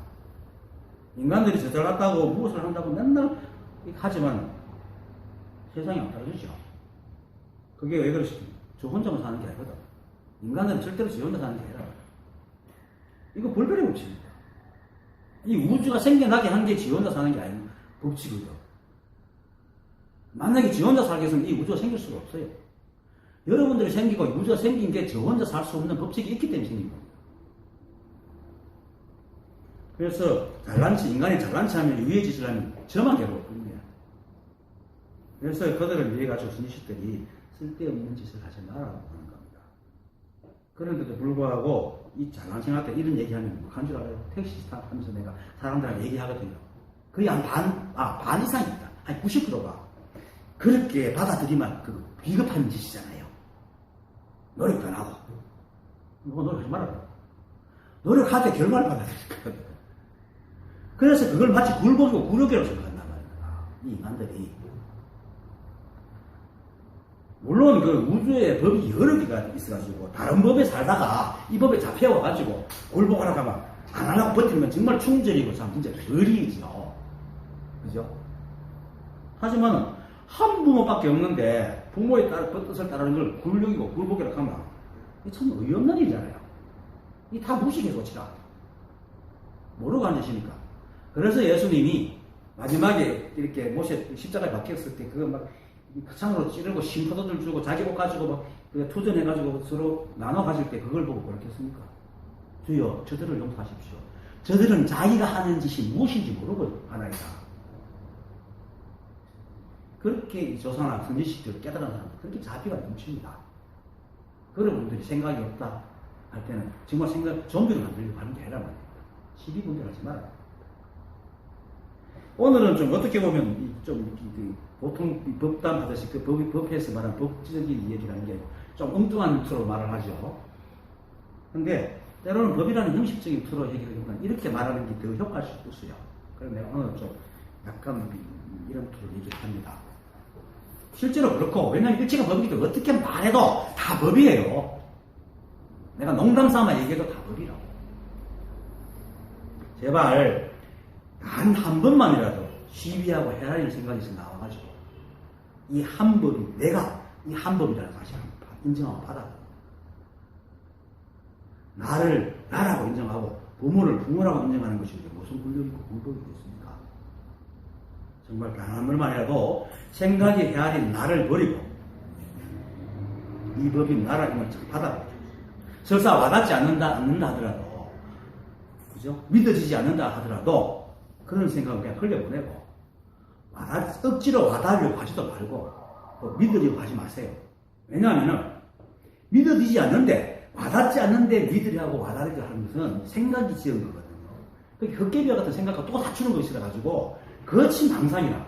인간들이 저 잘났다고 무엇을 한다고 맨날 하지만 세상이 안 따라주죠. 그게 왜 그러시죠? 저 혼자만 사는 게 아니거든. 인간들은 절대로 저 혼자 사는 게 아니라 이거 불변의 법칙입니다. 이 우주가 생겨나게 한 게 지 혼자 사는 게 아닌 법칙이죠. 만약에 지 혼자 살게 했으면 이 우주가 생길 수가 없어요. 여러분들이 생기고 우주가 생긴 게 저 혼자 살 수 없는 법칙이 있기 때문에 생긴 겁니다. 그래서 인간이 잘난 체 하면 위의 짓을 하면 저만 괴로웠거든요. 그래서 그들을 위해 가지고 선지식들이 쓸데없는 짓을 하지 말라고 하는 겁니다. 그런데도 불구하고 이 잘난 척한테 이런 얘기하면 뭐 한 줄 알아요? 택시 타면서 내가 사람들한테 얘기하거든요. 거의 한 반 이상입니다. 한 90%가 그렇게 받아들이면 그 비겁한 짓이잖아요. 노력도 안 하고. 뭐 노력하지 말라고. 노력할 때 결과를 받아들이거든. 그래서 그걸 마치 굴복이고 굴욕이라고 생각한단 말입니다. 이 인간들이. 물론 그 우주의 법이 여러 개가 있어가지고 다른 법에 살다가 이 법에 잡혀와가지고 굴복하라고 하면 안 하려고 버티면 정말 충절이고 참 진짜 별이죠. 그죠? 하지만 한 부모밖에 없는데 부모의 뜻을 따르는 걸 굴욕이고 굴복이라고 하면 이게 참 어이없는 일이잖아요. 이 다 무식의 소치라. 모르고 앉으시니까. 그래서 예수님이 마지막에 이렇게 못에 십자가에 박혔을 때 그거 막 창으로 찌르고 심포도들 주고 자기 옷 가지고 막 투전해가지고 서로 나눠 가질 때 그걸 보고 그렇게 했습니까? 주여 저들을 용서하십시오. 저들은 자기가 하는 짓이 무엇인지 모르고 하나이다. 그렇게 조상아 선지식들을 깨달은 사람들 그렇게 자비가 넘칩니다. 그런 분들이 생각이 없다 할 때는 정말 좀비로 만들려고 하는 게 아니라 말입니다. 시비분별하지 마라. 오늘은 좀 어떻게 보면 좀 보통 법담 하듯이 그 법에서 말하는 법적인 얘기라는 게 좀 엉뚱한 틀로 말을 하죠. 근데 때로는 법이라는 형식적인 틀로 얘기하기보다 이렇게 말하는 게 더 효과가 있어요. 그래서 내가 오늘 좀 약간 이런 틀로 얘기를 합니다. 실제로 그렇고, 왜냐하면 일체가 법이기 때문에 어떻게 말해도 다 법이에요. 내가 농담 삼아 얘기해도 다 법이라고. 제발 단 한 번만이라도 시비하고 헤아릴 생각에서 나와가지고 이 한 법이 내가 이 한 법이라는 사실을 인정하고 받아. 나를 나라고 인정하고 부모를 부모라고 인정하는 것이 무슨 굴욕이고 굴복이 됐습니까? 정말 단 한 번만이라도 생각이 헤아린 나를 버리고 이 법이 나라임을 받아라. 설사 와닿지 않는다 하더라도, 그죠? 믿어지지 않는다 하더라도 그런 생각을 그냥 흘려보내고 억지로 와닿으려고 하지도 말고 믿으려고 하지 마세요. 왜냐하면 믿어지지 않는데 와닿지 않는데 믿으려고 와닿으려고 하는 것은 생각이 지은 거거든요. 그게 헛개비와 같은 생각과 또 갖추는 것이라 가지고 거친 망상이라.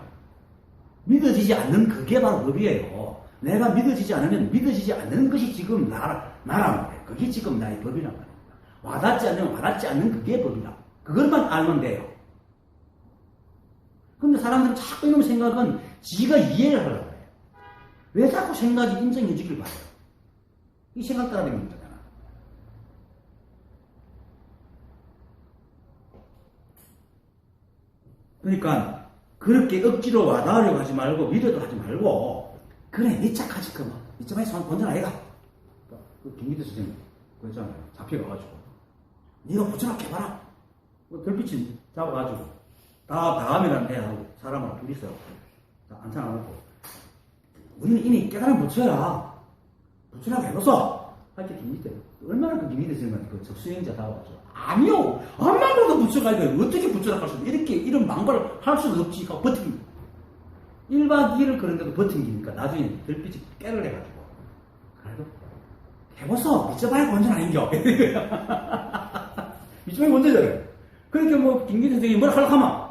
믿어지지 않는 그게 바로 법이에요. 내가 믿어지지 않으면 믿어지지 않는 것이 지금 나란 말이에요. 그게 지금 나의 법이란 말입니다. 와닿지 않는 그게 법이라. 그것만 알면 돼요. 근데 사람들은 자꾸 이놈의 생각은 지가 이해를 하려고 해요. 왜 자꾸 생각이 인정해 주길 바래요? 이 생각 따라다니는 거잖아. 그러니까 그렇게 억지로 와닿으려고 하지 말고 믿어도 하지 말고 그래 니 착하지 그만 이쯤에 손 건전 아이가 그 김기태 선생님 그랬잖아요. 잡혀가가지고 니가 부처나 해봐라. 별빛이 잡아가지고 다음이라는 애하고 사람하고 둘이서 앉혀놓고 우리는 이미 깨달은 부처야. 부처라고 해봤어. 할 때 김기태 얼마나 그 김기태 선생님한테 그 접수행자 다와가지고 아니요 암만 봐도 부처가 아니고 어떻게 부처라고 할 수 있어. 이렇게 이런 망발을 할 수는 없지 하고 버틴 1박 2일을 그런데도 버틴기니까 나중에 별빛이 깨를 해가지고 그래도 해봤어. 믿어봐야 건전 아닌겨. 믿어봐야 건전이잖아요. 그러니까 뭐 김기태 선생님이 뭐라 하려고 하면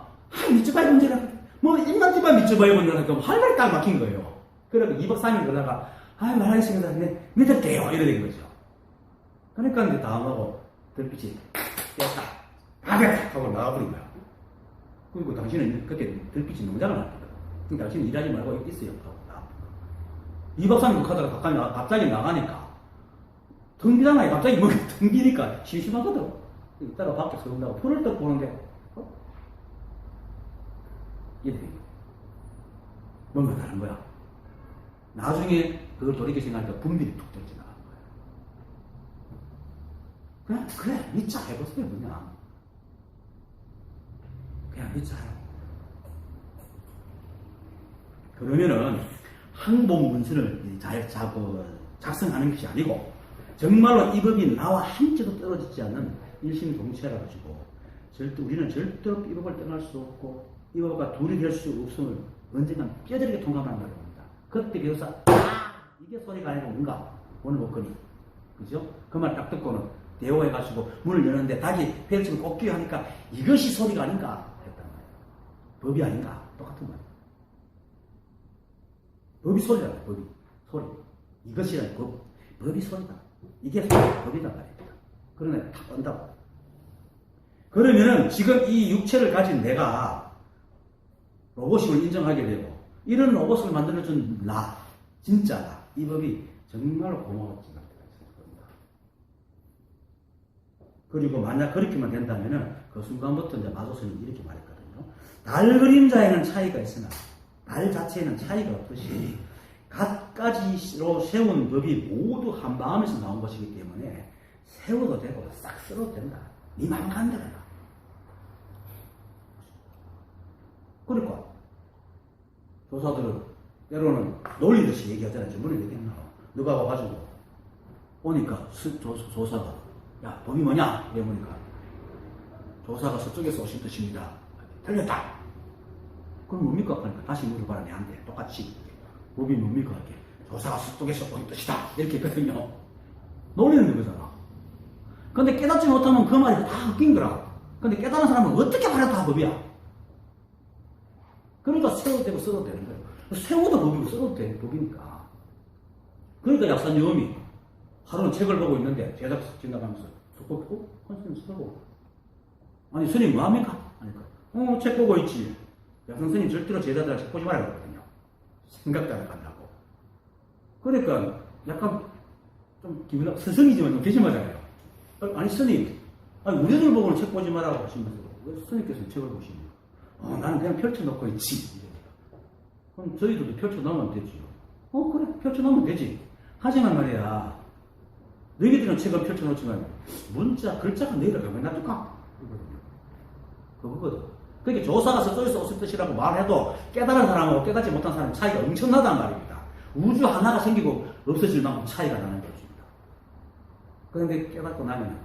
믿어봐야 건전이라 뭐 입만 뒤만 믿어봐야 건전하니까 할 말이 딱 막힌 거예요. 그래서 2박 3일 그러다가 말하겠습니다. 네, 믿을게요. 이래 된 거죠. 그러니까 이제 다음하고 별빛이 깼다. 하고 나가버린 거야. 그리고 당신은 그때 별빛이 농장을 했거든. 그러니까 당신은 일하지 말고 있어요. 2박 3일 하다가 갑자기 나가니까 텅 비잖아요. 갑자기 뭐 텅 비니까 심심하거든. 이따가 밖에 서운다고 풀을 떡 보는데 이래 된 거야. 뭔가 다른 거야. 나중에 그걸 돌이켜 생각하니까 분별이 툭 떨어져 나가는 거야. 그래, 믿자 해보세요, 그냥. 그냥 믿자. 그러면은 항복 문서를 작성하는 것이 아니고 정말로 이 법이 나와 한 채도 떨어지지 않는 일심동체라 가지고 우리는 절대로 이 법을 떠날 수 없고 이 법과 둘이 될 수 없음을 언젠가 뼈저리게 통감한다고 합니다. 그때 비로소 이게 소리가 아니고 뭔가 오늘 먹거니 그죠? 그 말 딱 듣고는 대오해가지고 문을 여는데 닭이 벨치고 꺾기고 하니까 이것이 소리가 아닌가 했단 말이에요. 법이 아닌가 똑같은 말이에요. 법이 소리라고 법이 소리 이것이란 법이 소리다. 이게 법이단 말입니다. 그러네 탁 떤다고. 그러면은 지금 이 육체를 가진 내가 로봇임을 인정하게 되고 이런 로봇을 만들어준 나 진짜 나 이 법이 정말로 고마웠지. 그리고 만약 그렇게만 된다면은 그 순간부터 이제 마조선이 이렇게 말했거든요. 달 그림자에는 차이가 있으나 달 자체에는 차이가 없듯이 갖가지로 세운 법이 모두 한 마음에서 나온 것이기 때문에 세워도 되고 싹 쓸어도 된다. 네 마음 가는 대로 해라. 그러니까 조사들은 때로는 놀리듯이 얘기하잖아요. 저번에 얘기했나. 누가 와가지고 오니까 조사가 야 법이 뭐냐? 이러니까 조사가 서쪽에서 오신 뜻입니다. 틀렸다. 그럼 뭡니까? 그러니까 다시 물어봐라 내한테 똑같이 법이 뭡니까? 이렇게 조사가 서쪽에서 온 뜻이다. 이렇게 했거든요. 놀리는 거잖아. 근데 깨닫지 못하면 그 말이 다 웃긴 거라. 근데 깨달은 사람은 어떻게 말해도 다 법이야. 그러니까 세워도 되고 써도 되는 거예요. 세워도 법이고 써도 되는 법이니까. 그러니까 약사님이 하루는 책을 보고 있는데 제작 지나가면서 듣고 선생님 쓰고 아니 스님 뭐합니까? 하니까 책 보고 있지. 야 선생님 절대로 제자들한테 책 보지 말라고 그러거든요. 생각도 안 한다고. 그러니까 약간 좀 기분 스승이지만 좀 괘씸하잖아요. 아니 스님 아니 우리들 보고는 책 보지 말라고 하시면서 왜 스님께서 책을 보십니까? 나는 그냥 펼쳐놓고 있지. 그럼 저희들도 펼쳐놓으면 되지. 그래 펼쳐놓으면 되지. 하지만 말이야 너희들은 책을 펼쳐놓지만 문자 글자가 너희들 왜 놔둘까? 그거거든. 그러니까 조사가 서쪽에서 없을 뜻이라고 말해도 깨달은 사람하고 깨닫지 못한 사람 차이가 엄청나단 말입니다. 우주 하나가 생기고 없어질 만큼 차이가 나는 것입니다. 그런데 깨닫고 나면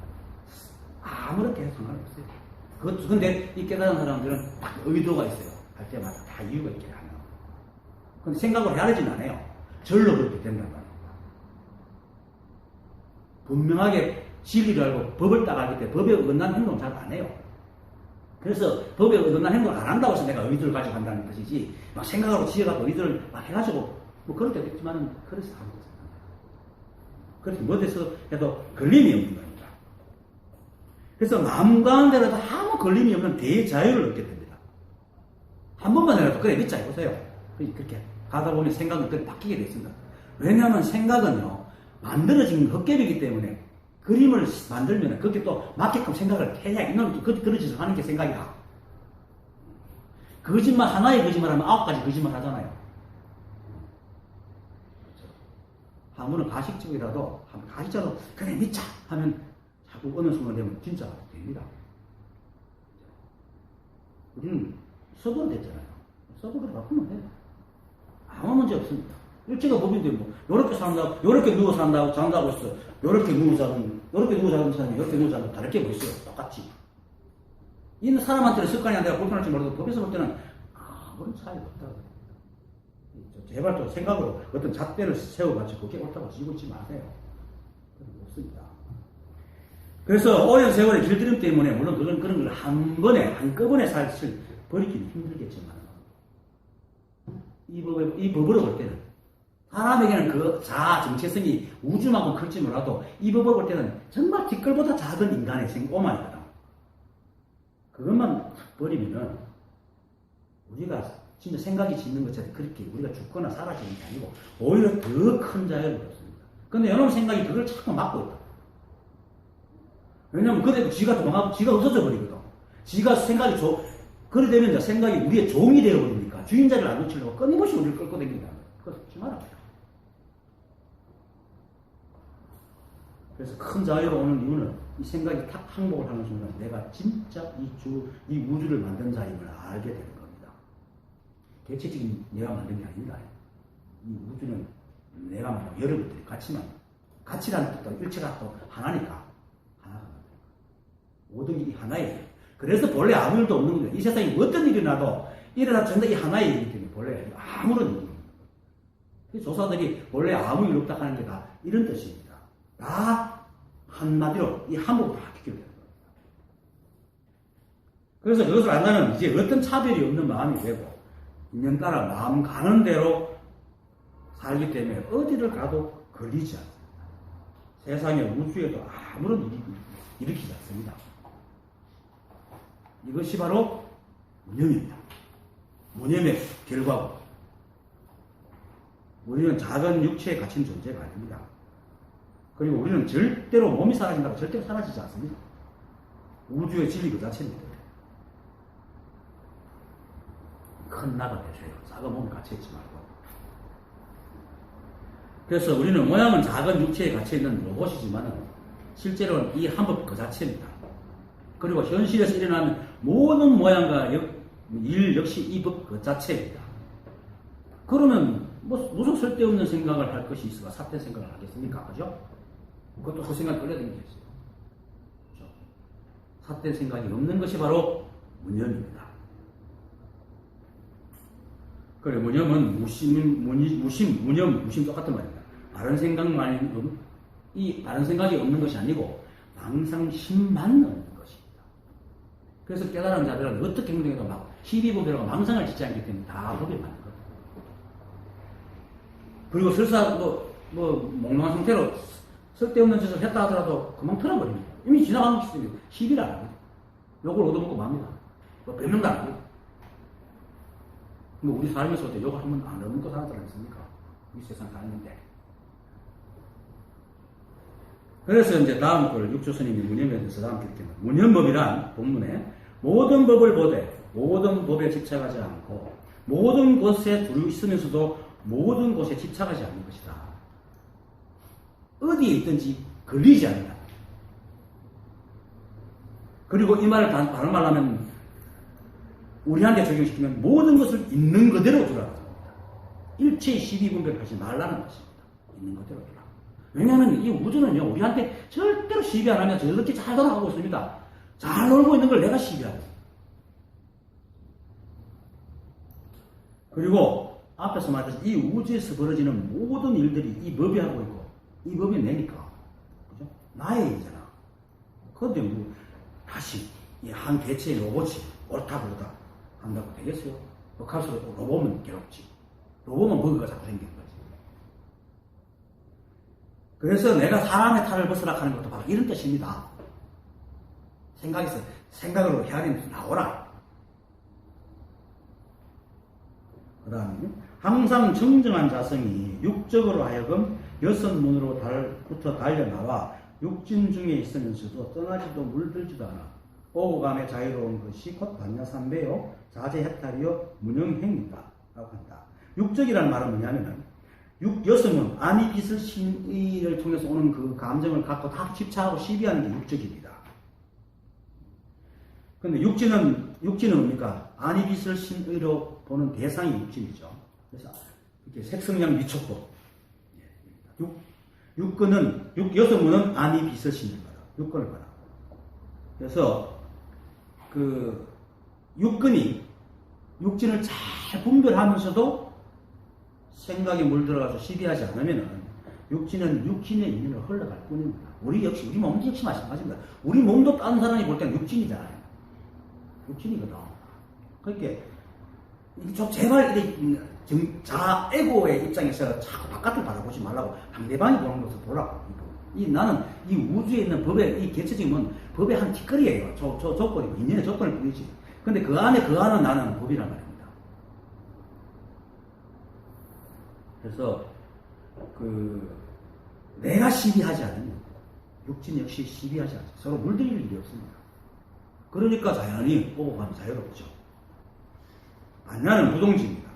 아무렇게 해도 상관없어요. 근데 이 깨달은 사람들은 딱 의도가 있어요. 할 때마다 다 이유가 있게 하는. 근데 생각을 헤아리진 않아요. 절로 그렇게 된단 말이에요. 분명하게 진리를 알고 법을 딱 알기 때문에 법에 어긋난 행동 잘 안 해요. 그래서 법에 어긋난 행동 안 한다고 해서 내가 의도를 가지고 한다는 것이지 막 생각으로 지어갖고 의도를 막 해가지고 뭐 그럴 때도 있지만은 그래서 하는 거잖아요. 그렇게 못해서 해도 걸림이 없는 겁니다. 그래서 마음 가운데라도 아무 걸림이 없는 대자유를 얻게 됩니다. 한 번만 해라도 그래 믿자 해보세요. 그렇게 가다 보니 생각은 그렇게 바뀌게 되어 있습니다. 왜냐하면 생각은요 만들어진 헛개비이기 때문에 그림을 만들면 그렇게 또 맞게끔 생각을 해야 이놈이 그런 짓을 하는 게 생각이다. 거짓말 하나의 거짓말하면 9가지 거짓말 하잖아요. 한번은 가식적이라도 가식적으로 그래 믿자 하면 자꾸 어느 순간 되면 진짜 됩니다. 우리는 서버로 됐잖아요. 서버로 바꾸면 돼요. 아무 문제 없습니다. 일체가 법인데 뭐 요렇게 산다고 요렇게 누워 잔다고 했어. 요렇게 누워 자는 사람이 요렇게 누워 자는 다르게 뭐 있어요. 똑같이. 있는 사람한테는 습관이 안 되고 불편할지 몰라도 법에서 볼 때는 아무런 차이가 없다고. 제발 또 생각으로 어떤 잣대를 세워가지고 그게 옳다고 지고 있지 마세요. 그런 거 없습니다. 그래서 오랜 세월의 길들임 때문에 물론 그런 걸 한꺼번에 사실 버리기는 힘들겠지만 이 법으로 볼 때는 사람에게는 그 자아 정체성이 우주만큼 클지 몰라도 이 법으로 볼 때는 정말 뒷걸보다 작은 인간의 오만이거든. 그것만 버리면은 우리가 진짜 생각이 짓는 것처럼 그렇게 우리가 죽거나 사라지는 게 아니고 오히려 더 큰 자유를 얻습니다. 근데 여러분 생각이 그걸 자꾸 막고 있다. 왜냐면 그래도 지가 없어져 버리거든. 지가 생각이 그래 되면 이제 생각이 우리의 종이 되어버리니까 주인자를 안 놓치려고 끊임없이 우리를 끌고 다닌다. 그거 하지 마라. 그래서 큰 자유가 오는 이유는 이 생각이 탁 항복을 하는 순간 내가 진짜 이 우주를 만든 자임을 알게 되는 겁니다. 개체적인 내가 만든 게 아닙니다. 이 우주는 내가 말하고 여러 것들이 가치라는 뜻도 일체가 또 하나니까 하나가 모든 일이 하나예요. 그래서 본래 아무 일도 없는 거예요. 이 세상에 어떤 일이 나도 일어나 전부 이 하나의 일이기 때문에 본래 아무런 일이 없는 거예요. 조사들이 본래 아무 일 없다 하는 게 다 이런 뜻입니다. 다 한마디로 이 한복을 다 비켜야 되는 거예요. 그래서 그것을 안다면 이제 어떤 차별이 없는 마음이 되고 인연 따라 마음 가는 대로 살기 때문에 어디를 가도 걸리지 않습니다. 세상에 우주에도 아무런 일이 일으키지 않습니다. 이것이 바로 무념입니다. 무념의 결과고, 우리는 작은 육체에 갇힌 존재가 아닙니다. 그리고 우리는 절대로 몸이 사라진다고 절대로 사라지지 않습니다. 우주의 진리 그 자체입니다. 큰 나가 되세요. 작은 몸에 갇혀있지 말고. 그래서 우리는 모양은 작은 육체에 갇혀있는 로봇이지만 실제로는 이 한법 그 자체입니다. 그리고 현실에서 일어나는 모든 모양과 일 역시 이 법 그 자체입니다. 그러면 무슨 쓸데없는 생각을 할 것이 있어가 삿된 생각을 하겠습니까? 그죠? 그것도 그 생각 끌어다니겠어요. 그죠? 삿된 생각이 없는 것이 바로 무념입니다. 그래, 무념은 무심 똑같은 말입니다. 바른 생각이 없는 것이 아니고 망상심만 없는 것입니다. 그래서 깨달은 자들은 어떻게 행동해도 막 시비분별하고 망상을 짓지 않기 때문에 다 법에 맞는 거예요. 그리고 설사 몽롱한 상태로 쓸데없는 짓을 했다 하더라도 금방 틀어버립니다. 이미 지나간 것이 때문에 시비를 안 합니다. 욕을 얻어먹고 맙니다. 변명도 안 합니다. 우리 살면서도 욕을 한 번 안 얻는 사람들 아니습니까? 이 세상 사는데. 그래서 이제 다음 걸 육조스님이 무념에 대해서 다음 길 때는 무념법이란 본문에 모든 법을 보되 모든 법에 집착하지 않고 모든 곳에 두루 있으면서도 모든 곳에 집착하지 않는 것이다. 어디에 있든지 걸리지 않는다. 그리고 이 말을 다른 말로 하면 우리한테 적용시키면 모든 것을 있는 그대로 두라는 겁니다. 일체의 시비분별하지 말라는 것입니다. 있는 그대로 두라. 왜냐하면 이 우주는요, 우리한테 절대로 시비 안 하면 저렇게 잘 돌아가고 있습니다. 잘 놀고 있는 걸 내가 시비하거든. 그리고 앞에서 말했듯이 이 우주에서 벌어지는 모든 일들이 이 법이 하고 있고 이 법이 내니까, 그죠? 나의 일이잖아. 그런데 다시 이 한 개체의 로봇이 옳다 그러다 한다고 되겠어요? 갈수록 로봇은 괴롭지. 로봇은 버그가 자꾸 생기는 거지. 그래서 내가 사람의 탈을 벗으라 하는 것도 바로 이런 뜻입니다. 생각으로 헤아리면서 나오라. 그 다음에 항상 정정한 자성이 육적으로 하여금 여섯 문으로부터 달려나와 육진 중에 있으면서도 떠나지도 물들지도 않아 오고 감에 자유로운 것이 곧 반야삼배요 자제해탈이요 무능행위다 라고 한다. 육적이라는 말은 뭐냐면은 여성은 아니 빛을 신의를 통해서 오는 그 감정을 갖고 다 집착하고 시비하는 게 육적입니다. 근데 육지는 뭡니까? 아니 빛을 신의로 보는 대상이 육진이죠. 그래서 이렇게 색성량 미촉법. 여성문은 아니 빛을 신의를 받아. 육근을 받아. 그래서 그 육근이 육진을 잘 분별하면서도 생각에 물들어가서 시비하지 않으면은 육진은 육진의 인연을 흘러갈 뿐입니다. 우리 몸도 역시 마찬가지입니다. 우리 몸도 다른 사람이 볼 때는 육진이잖아요. 육진이거든. 그러니까 좀 제발 에고의 입장에서 자꾸 바깥을 바라보지 말라고 상대방이 보는 것을 보라고. 나는 이 우주에 있는 법의 이 개체적인 법의 한 티끌이에요. 조건이고 인연의 조건을 뿐이지. 근데 그 안은 나는 법이란 말입니다. 그래서 내가 시비하지 않으면 육진 역시 시비하지 않죠. 서로 물들일 일이 없습니다. 그러니까 자연히 오고 가면 자유롭죠. 반야는 무동지입니다.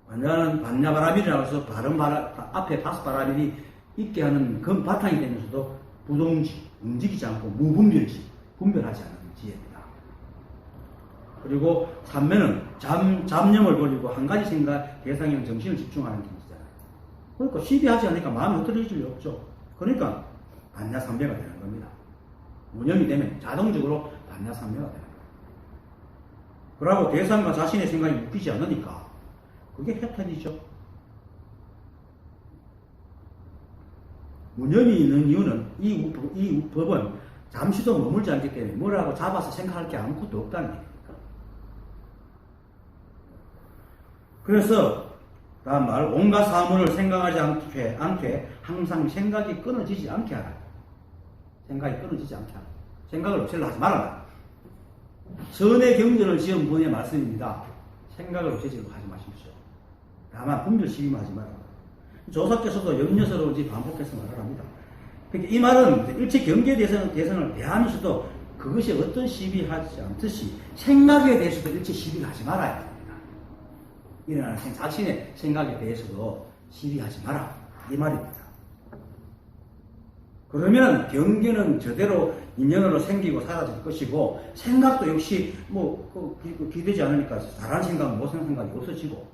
반야는 반야바라밀이라고 해서 앞에 파스바라밀이 있게 하는 그 바탕이 되면서도 부동지, 움직이지 않고 무분별지, 분별하지 않는 지혜입니다. 그리고 삼매는 잡념을 돌리고 한 가지 생각 대상에 정신을 집중하는 경지잖아요. 그러니까 시비하지 않으니까 마음이 흐트러질 리 없죠. 그러니까 반야삼매가 되는 겁니다. 무념이 되면 자동적으로 반야삼매가 되는 거예요. 그러고 대상과 자신의 생각이 묶이지 않으니까 그게 해탈이죠. 무념이 있는 이유는 이 법은 잠시도 머물지 않기 때문에 뭐라고 잡아서 생각할 게 아무것도 없다는 얘기입니다. 그래서 다음 말 온갖 사물을 생각하지 않게 항상 생각이 끊어지지 않게 하라. 생각이 끊어지지 않게 하라. 생각을 없애려 하지 말아라. 선의 경전을 지은 분의 말씀입니다. 생각을 없애지로 하지 마십시오. 다만 분별시비만 하지 말아라. 조사께서도 염려스러운지 반복해서 말을 합니다. 그러니까 이 말은 일체 경계에 대해서는 대하면서도 그것이 어떤 시비하지 않듯이 생각에 대해서도 일체 시비를 하지 말아야 됩니다. 일어나는 자신의 생각에 대해서도 시비하지 마라. 이 말입니다. 그러면 경계는 저대로 인연으로 생기고 사라질 것이고 생각도 역시 기대지 않으니까 잘한 생각, 못한 생각이 없어지고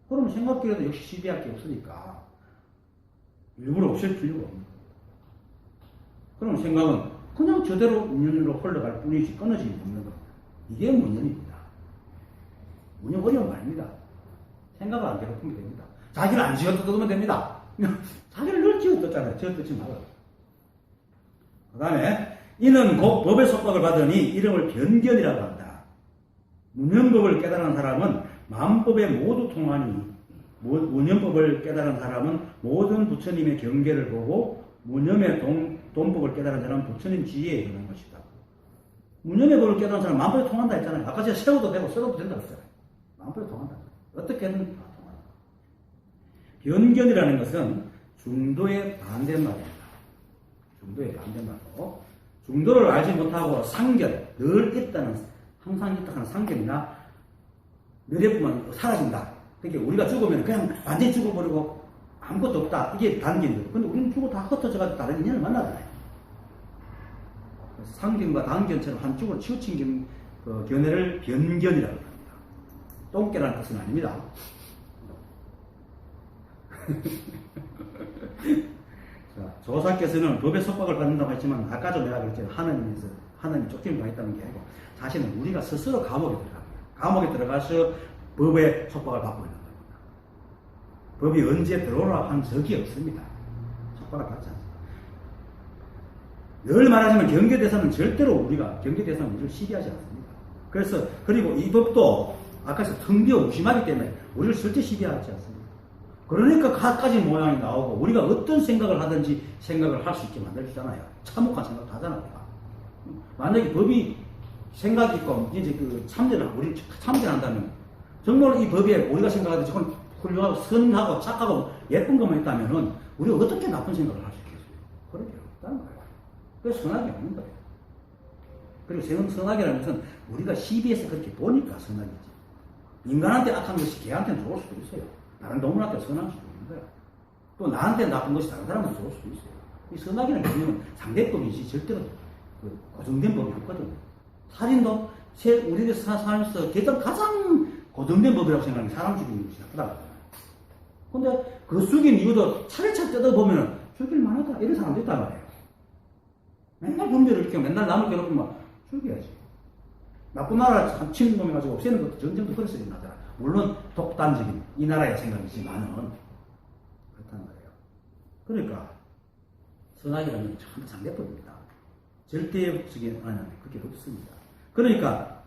그러면 생각기라도 역시 시비할 게 없으니까 일부러 없앨 필요가 없는 거예요. 그럼 생각은 그냥 저대로 인연으로 흘러갈 뿐이지 끊어지지 않는 겁니다. 이게 무념입니다. 무념 어려운 말입니다. 생각을 안 괴롭히면 됩니다. 자기를 안 지어뜯으면 됩니다. 자기를 늘 지어뜯잖아요. 지어뜯지 말아요. 그 다음에 이는 곧 법의 속박을 받으니 이름을 변견이라고 한다. 무념법을 깨달은 사람은 만법에 모두 통하니 무념법을 깨달은 사람은 모든 부처님의 경계를 보고 무념의 돈법을 깨달은 사람은 부처님 지혜에 이르는 것이다. 무념의 법을 깨달은 사람은 만법에 통한다 했잖아요. 아까 제가 세워도 되고 썰어도 된다고 했잖아요. 만법에 통한다. 어떻게든 다 통한다. 변견이라는 것은 중도의 반대말입니다. 중도의 반대말로 중도를 알지 못하고 상견, 늘 있다는 항상 있다는 상견이나 늘 예쁘면 사라진다. 그러니까 우리가 죽으면 그냥 완전히 죽어버리고 아무것도 없다. 이게 단견이거든요. 근데 우리는 죽어 다 흩어져가지고 다른 인연을 만나잖아요. 상견과 단견처럼 한쪽으로 치우친 견해를 변견이라고 합니다. 똥개라는 뜻은 아닙니다. 자, 조사께서는 법의 속박을 받는다고 했지만 아까도 내가 그랬죠. 하나님이 쫓김을 당했다는 게 아니고 사실은 우리가 스스로 감옥에 들어갑니다. 감옥에 들어가서 법의 속박을 받고 있는 겁니다. 법이 언제 들어오라 한 적이 없습니다. 속박을 받지 않습니다. 늘 말하지만 경계대사는 절대로 우리가 경계대사는 우리를 시기하지 않습니다. 그리고 이 법도 아까서 텅 비어 무심하기 때문에 우리를 절대 시기하지 않습니다. 그러니까 갖가지 모양이 나오고 우리가 어떤 생각을 하든지 생각을 할 수 있게 만들어주잖아요. 참혹한 생각도 하잖아요. 만약에 법이 생각이 있고 이제 우리 참견한다면 정말 이 법에 우리가 생각하듯이 훌륭하고 선하고 착하고 예쁜 것만 있다면은 우리가 어떻게 나쁜 생각을 할 수 있겠어요? 그렇게 없다는 거예요. 그래서 선악이 없는 거예요. 그리고 선악이라는 것은 우리가 시비에서 그렇게 보니까 선악이지. 인간한테 악한 것이 개한테는 좋을 수도 있어요. 다른 동물한테 선할 수도 있는 거야. 또 나한테 나쁜 것이 다른 사람한테 좋을 수도 있어요. 이 선악이라는 개념은 상대법이지 절대로 고정된 법이 없거든요. 살인도 우리가 살면서 가장 고정된 법이라고 생각하는 사람 죽이는 것이 나쁘다고. 근데 그 죽인 이유도 차례차례 뜯어보면 죽일 만하다. 이런 사람도 있단 말이에요. 맨날 분별을 일으키고 맨날 남을 괴롭히면 죽여야지. 나쁜 나라 치는 놈이 가지고 없애는 것도 전쟁도 그래서 일어나잖아. 물론 독단적인 이 나라의 생각이지만은 그렇단 말이에요. 그러니까 선악이라는 게 참 상대법입니다. 절대적인 아니면 그게 없습니다. 그러니까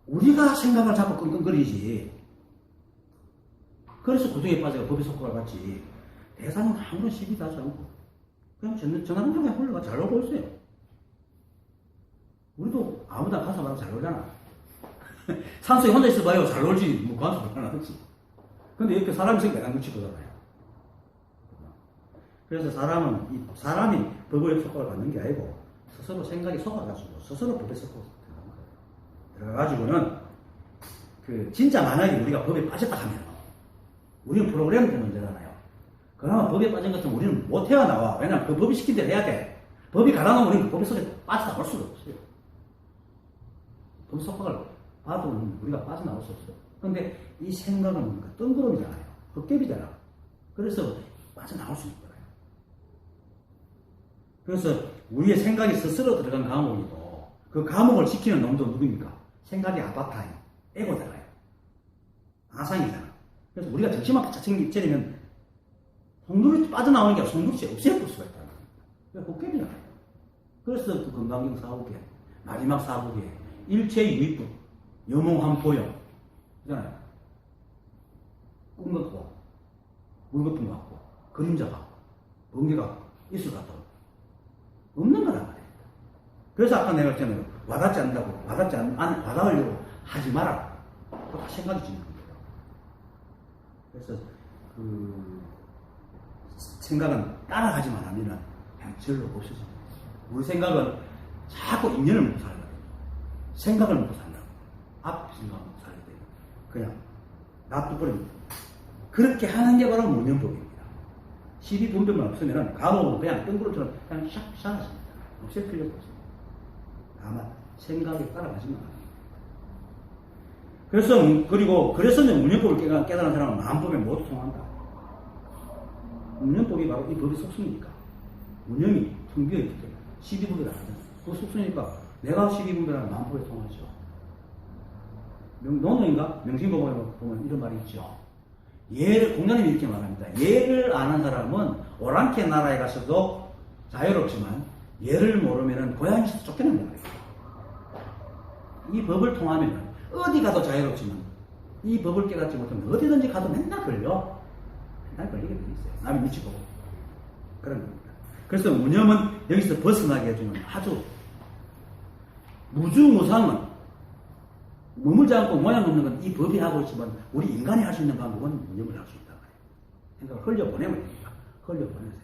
우리가 생각을 자꾸 끙끙거리지. 그래서 구덩이에 빠져가 법의 속박을 받지. 대상은 아무런 시비도 하지 않고 그냥 전화는 중에 흘러가 잘 놀고 있어요. 우리도 아무나 가서 말하고 잘 놀잖아. 산속에 혼자 있어봐요. 잘 놀지. 뭐 가서 놀아나지. 근데 옆에 사람이 있으니까 내가 눈치 보잖아요. 그래서 사람이 법의 속박을 받는 게 아니고 스스로 생각이 속아가지고 스스로 법의 속박을 들어가가지고는 진짜 만약에 우리가 법에 빠졌다 하면 우리는 프로그램 문제잖아요. 그러나 법에 빠진 것은 우리는 못 헤어나와. 왜냐면 그 법이 시킨 대로 해야 돼. 법이 가라놓으면 우리는 법의 속에 빠져나올 수가 없어요. 법의 속박을 봐도 우리가 빠져나올 수 없어요. 근데 이 생각은 뭡니까? 뜬구름이잖아요. 헛개비잖아. 그래서 빠져나올 수 있는 거예요. 그래서 우리의 생각이 스스로 들어간 감옥이고, 그 감옥을 지키는 놈도 누굽니까? 생각이 아바타예요. 에고잖아요. 아상이잖아. 그래서 우리가 정신만 바짝 차리면 송두리 빠져나오는 게 아니라 송두리째 없애볼 수가 있다는 거예요. 그러니까 헛개비잖아요. 그래서 그 건강경 사후계, 마지막 사후계, 일체유의법, 여몽환포영, 그잖아요. 꿈 같고, 물 같은 거 같고, 그림자 같고, 번개가 있을 것 같다고. 없는 거란 말이에요. 그래서 아까 내가 했잖아요. 와닿지 않는다고, 와닿으려고 하지 마라. 그거 다 생각이 지는 거예요. 그래서, 생각은 따라가지만 하면 그냥 절로 없어집니다. 우리 생각은 자꾸 인연을 먹고 살거든요. 생각을 먹고 산다고. 앞 생각을 먹고 살게 돼요. 그냥 놔둬버립니다. 그렇게 하는 게 바로 문현법입니다. 12분별만 없으면 감옥은 그냥 뜬구름처럼 그냥 샥 사라집니다. 없앨 필요가 없습니다. 다만 생각에 따라가지만 합니다. 그래서 문현법을 깨달은 사람은 마음법에 모두 통한다. 문현법이 바로 이 법의 속성이니까. 문현이 텅비어있기 때문에 12분별 안 하잖아요. 그 속성이니까 내가 12분별하는 마음법에 통하죠. 노노인가? 명심법에 보면 이런 말이 있죠. 공자님이 이렇게 말합니다. 예를 아는 사람은 오랑캐 나라에 가서도 자유롭지만 예를 모르면 고향에서 쫓겨난단 말이에요. 이 법을 통하면 어디 가도 자유롭지만 이 법을 깨닫지 못하면 어디든지 가도 맨날 걸려. 맨날 걸리게 돼 있어요. 남이 미치고. 그런 겁니다. 그래서 무념은 여기서 벗어나게 해주는 아주 무주무상은 머물지 않고 모양 없는 건 이 법이 하고 있지만 우리 인간이 할 수 있는 방법은 무념을 할 수 있다. 생각을 흘려보내면 됩니다. 흘려보내세요.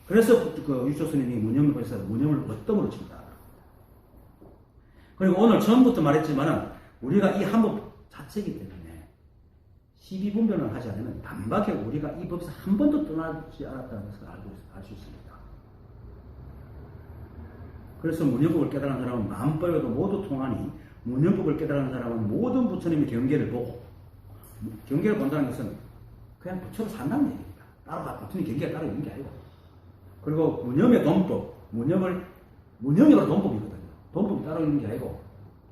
그래서 그 유초 스님이 무념을 해서 무념을 어떤 친다. 그리고 오늘 처음부터 말했지만은 우리가 이 한법 자체이기 때문에 12분별을 하지 않으면 단박에 우리가 이 법에서 한 번도 떠나지 않았다는 것을 알 수 있습니다. 그래서 문현법을 깨달은 사람은 마음법에도 모두 통하니 문현법을 깨달은 사람은 모든 부처님의 경계를 보고 경계를 본다는 것은 그냥 부처로 산다는 얘기입니다. 부처님 경계에 따로 있는 게 아니고 그리고 문념의 돈법 문념이 바로 돈법이거든요. 돈법이 따로 있는 게 아니고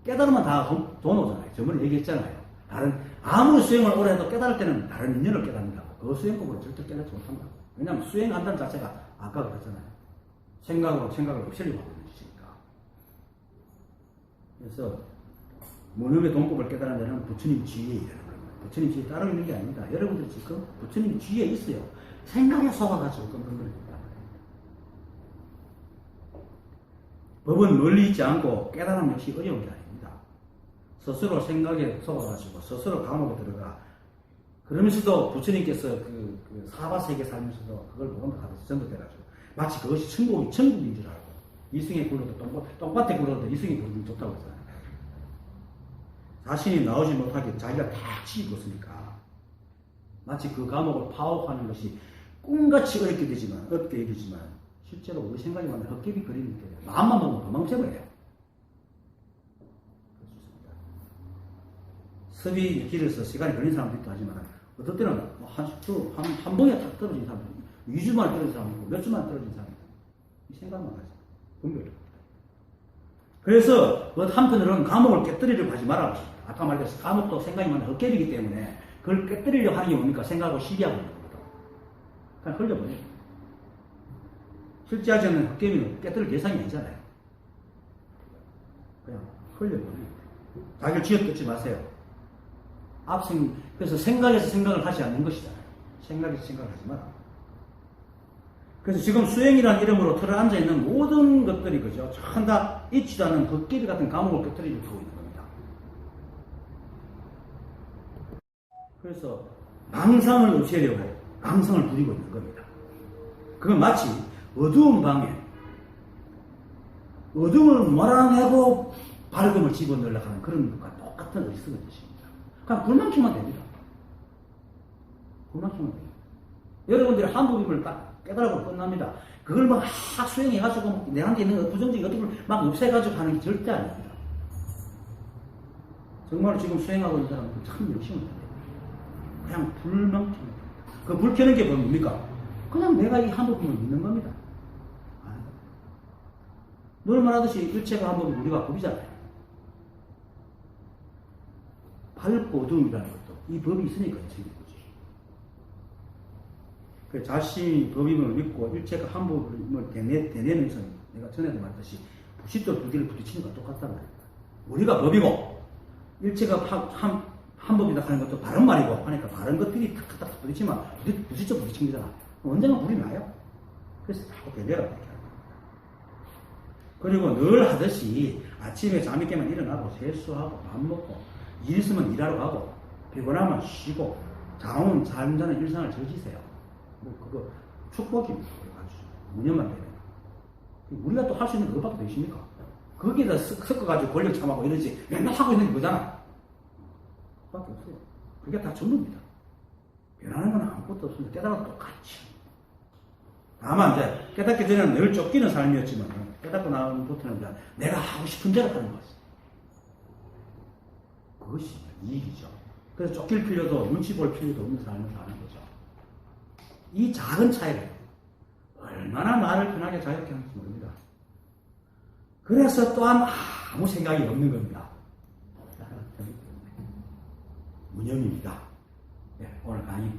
깨달으면 다 돈 오잖아요. 저번에 얘기했잖아요. 아무리 수행을 오래 해도 깨달을 때는 다른 인연을 깨닫는다고. 그 수행법으로 절대 깨닫지 못한다고. 왜냐하면 수행한다는 자체가 아까 그랬잖아요. 생각을 없애려고 하고 있는 짓이니까. 그래서 문음의 돈법을 깨달은 데는 부처님 지혜에 이르는 겁니다. 부처님 지혜에 따로 있는 게 아닙니다. 여러분들이 지금 부처님 지혜에 있어요. 생각에 속아가지고 끊는 겁니다. 법은 멀리 있지 않고 깨달음 역시 어려운 게 아닙니다. 스스로 생각에 속아가지고 스스로 감옥에 들어가 그러면서도 부처님께서 그 사바세계 살면서도 그걸 보면서 전도돼가지고 마치 그것이 천국인 줄 알고 이승에 굴러도 똥밭에 굴러도 이승에 굴러도 좋다고 했잖아요. 자신이 나오지 못하게 자기가 다 치고있으니까 마치 그 감옥을 파옥하는 것이 꿈같이 어렵게 되지만 실제로 우리 생각이 많은 헛개비 그림이 돼요. 마음만 먹으면 금방 없애버려요. 습이 길어서 시간이 걸린 사람도 있다 하지만 어떨 때는 한 번에 탁 떨어진 사람도 있고 2주 만에 떨어진 사람도 있고 몇 주 만에 떨어진 사람도 있고 이 생각만 가지고 분별을. 그래서 한편으로는 감옥을 깨뜨리려고 하지 말라고 했습니다. 아까 말했듯이 감옥도 생각이 많은 헛개비이기 때문에 그걸 깨뜨리려고 하는 게 뭡니까? 생각을 시비하고 있는 겁니다. 그냥 흘려보내요. 실제 하지 않는 헛개비는 깨뜨릴 대상이 아니잖아요. 그냥 흘려보내요. 자기를 쥐어뜯지 마세요. 그래서 생각에서 생각을 하지 않는 것이잖아요. 생각에서 생각을 하지 마라. 그래서 지금 수행이라는 이름으로 틀어 앉아있는 모든 것들이 그죠? 전 다 잊지도 않은 헛개비 같은 감옥을 깨뜨리려고 하고 있는 겁니다. 그래서 망상을 없애려고 망상을 부리고 있는 겁니다. 그건 마치 어두운 방에 어둠을 몰아내고 밝음을 집어넣으려고 하는 그런 것과 똑같은 의식의 뜻입니다. 그냥 불만 켜면 됩니다. 불만 켜면 됩니다. 여러분들이 한부임을 딱 깨달아고 끝납니다. 그걸 막 수행해가지고 내한테 있는 부정적인 것들을 막 없애가지고 하는 게 절대 아닙니다. 정말 지금 수행하고 있는 사람들 참 열심히 합니다. 그냥 불만 펴는 그 불 켜는 게 뭡니까? 그냥 내가 이 한법을 믿는 겁니다. 늘 말하듯이 일체가 한법이 우리가 법이잖아요. 밝고 어두움이라는 것도 이 법이 있으니까 생긴 거지. 그 자신이 법임을 믿고 일체가 한법을 대내는 선, 내가 전에도 말했듯이 부시도 두 개를 부딪히는 것과 똑같다는 거예요. 우리가 법이고 일체가 한법이다 하는 것도 바른 말이고 하니까 바른 것들이 탁탁탁 부딪히면 부딪혀 부딪힌 거잖아. 언젠가 불이 나요. 그래서 자꾸 대내라고 얘기하는 거예요. 그리고 늘 하듯이 아침에 잠이 깨면 일어나고 세수하고 밥 먹고 일 있으면 일하러 가고 피곤하면 쉬고 잠은 잠자는 일상을 즐기세요. 뭐 그거 축복입니다. 무념만 되면 우리가 또 할 수 있는 그것밖에 더 있습니까? 거기에다 섞어가지고 권력 참하고 이러지 맨날 하고 있는 게 그거잖아. 그밖에 없어요. 그게 다 전부입니다. 변하는 건 아무것도 없습니다. 깨달아도 똑같이. 다만 이제 깨닫기 전에는 늘 쫓기는 삶이었지만 깨닫고 나부터는 이제 내가 하고 싶은 대로 하는 거지. 그것이 이익이죠. 그래서 쫓길 필요도 눈치 볼 필요도 없는 삶을 사는 거죠. 이 작은 차이가 얼마나 나를 편하게 자유롭게 하는지 모릅니다. 그래서 또한 아무 생각이 없는 겁니다. 무념입니다. 네, 오늘 강의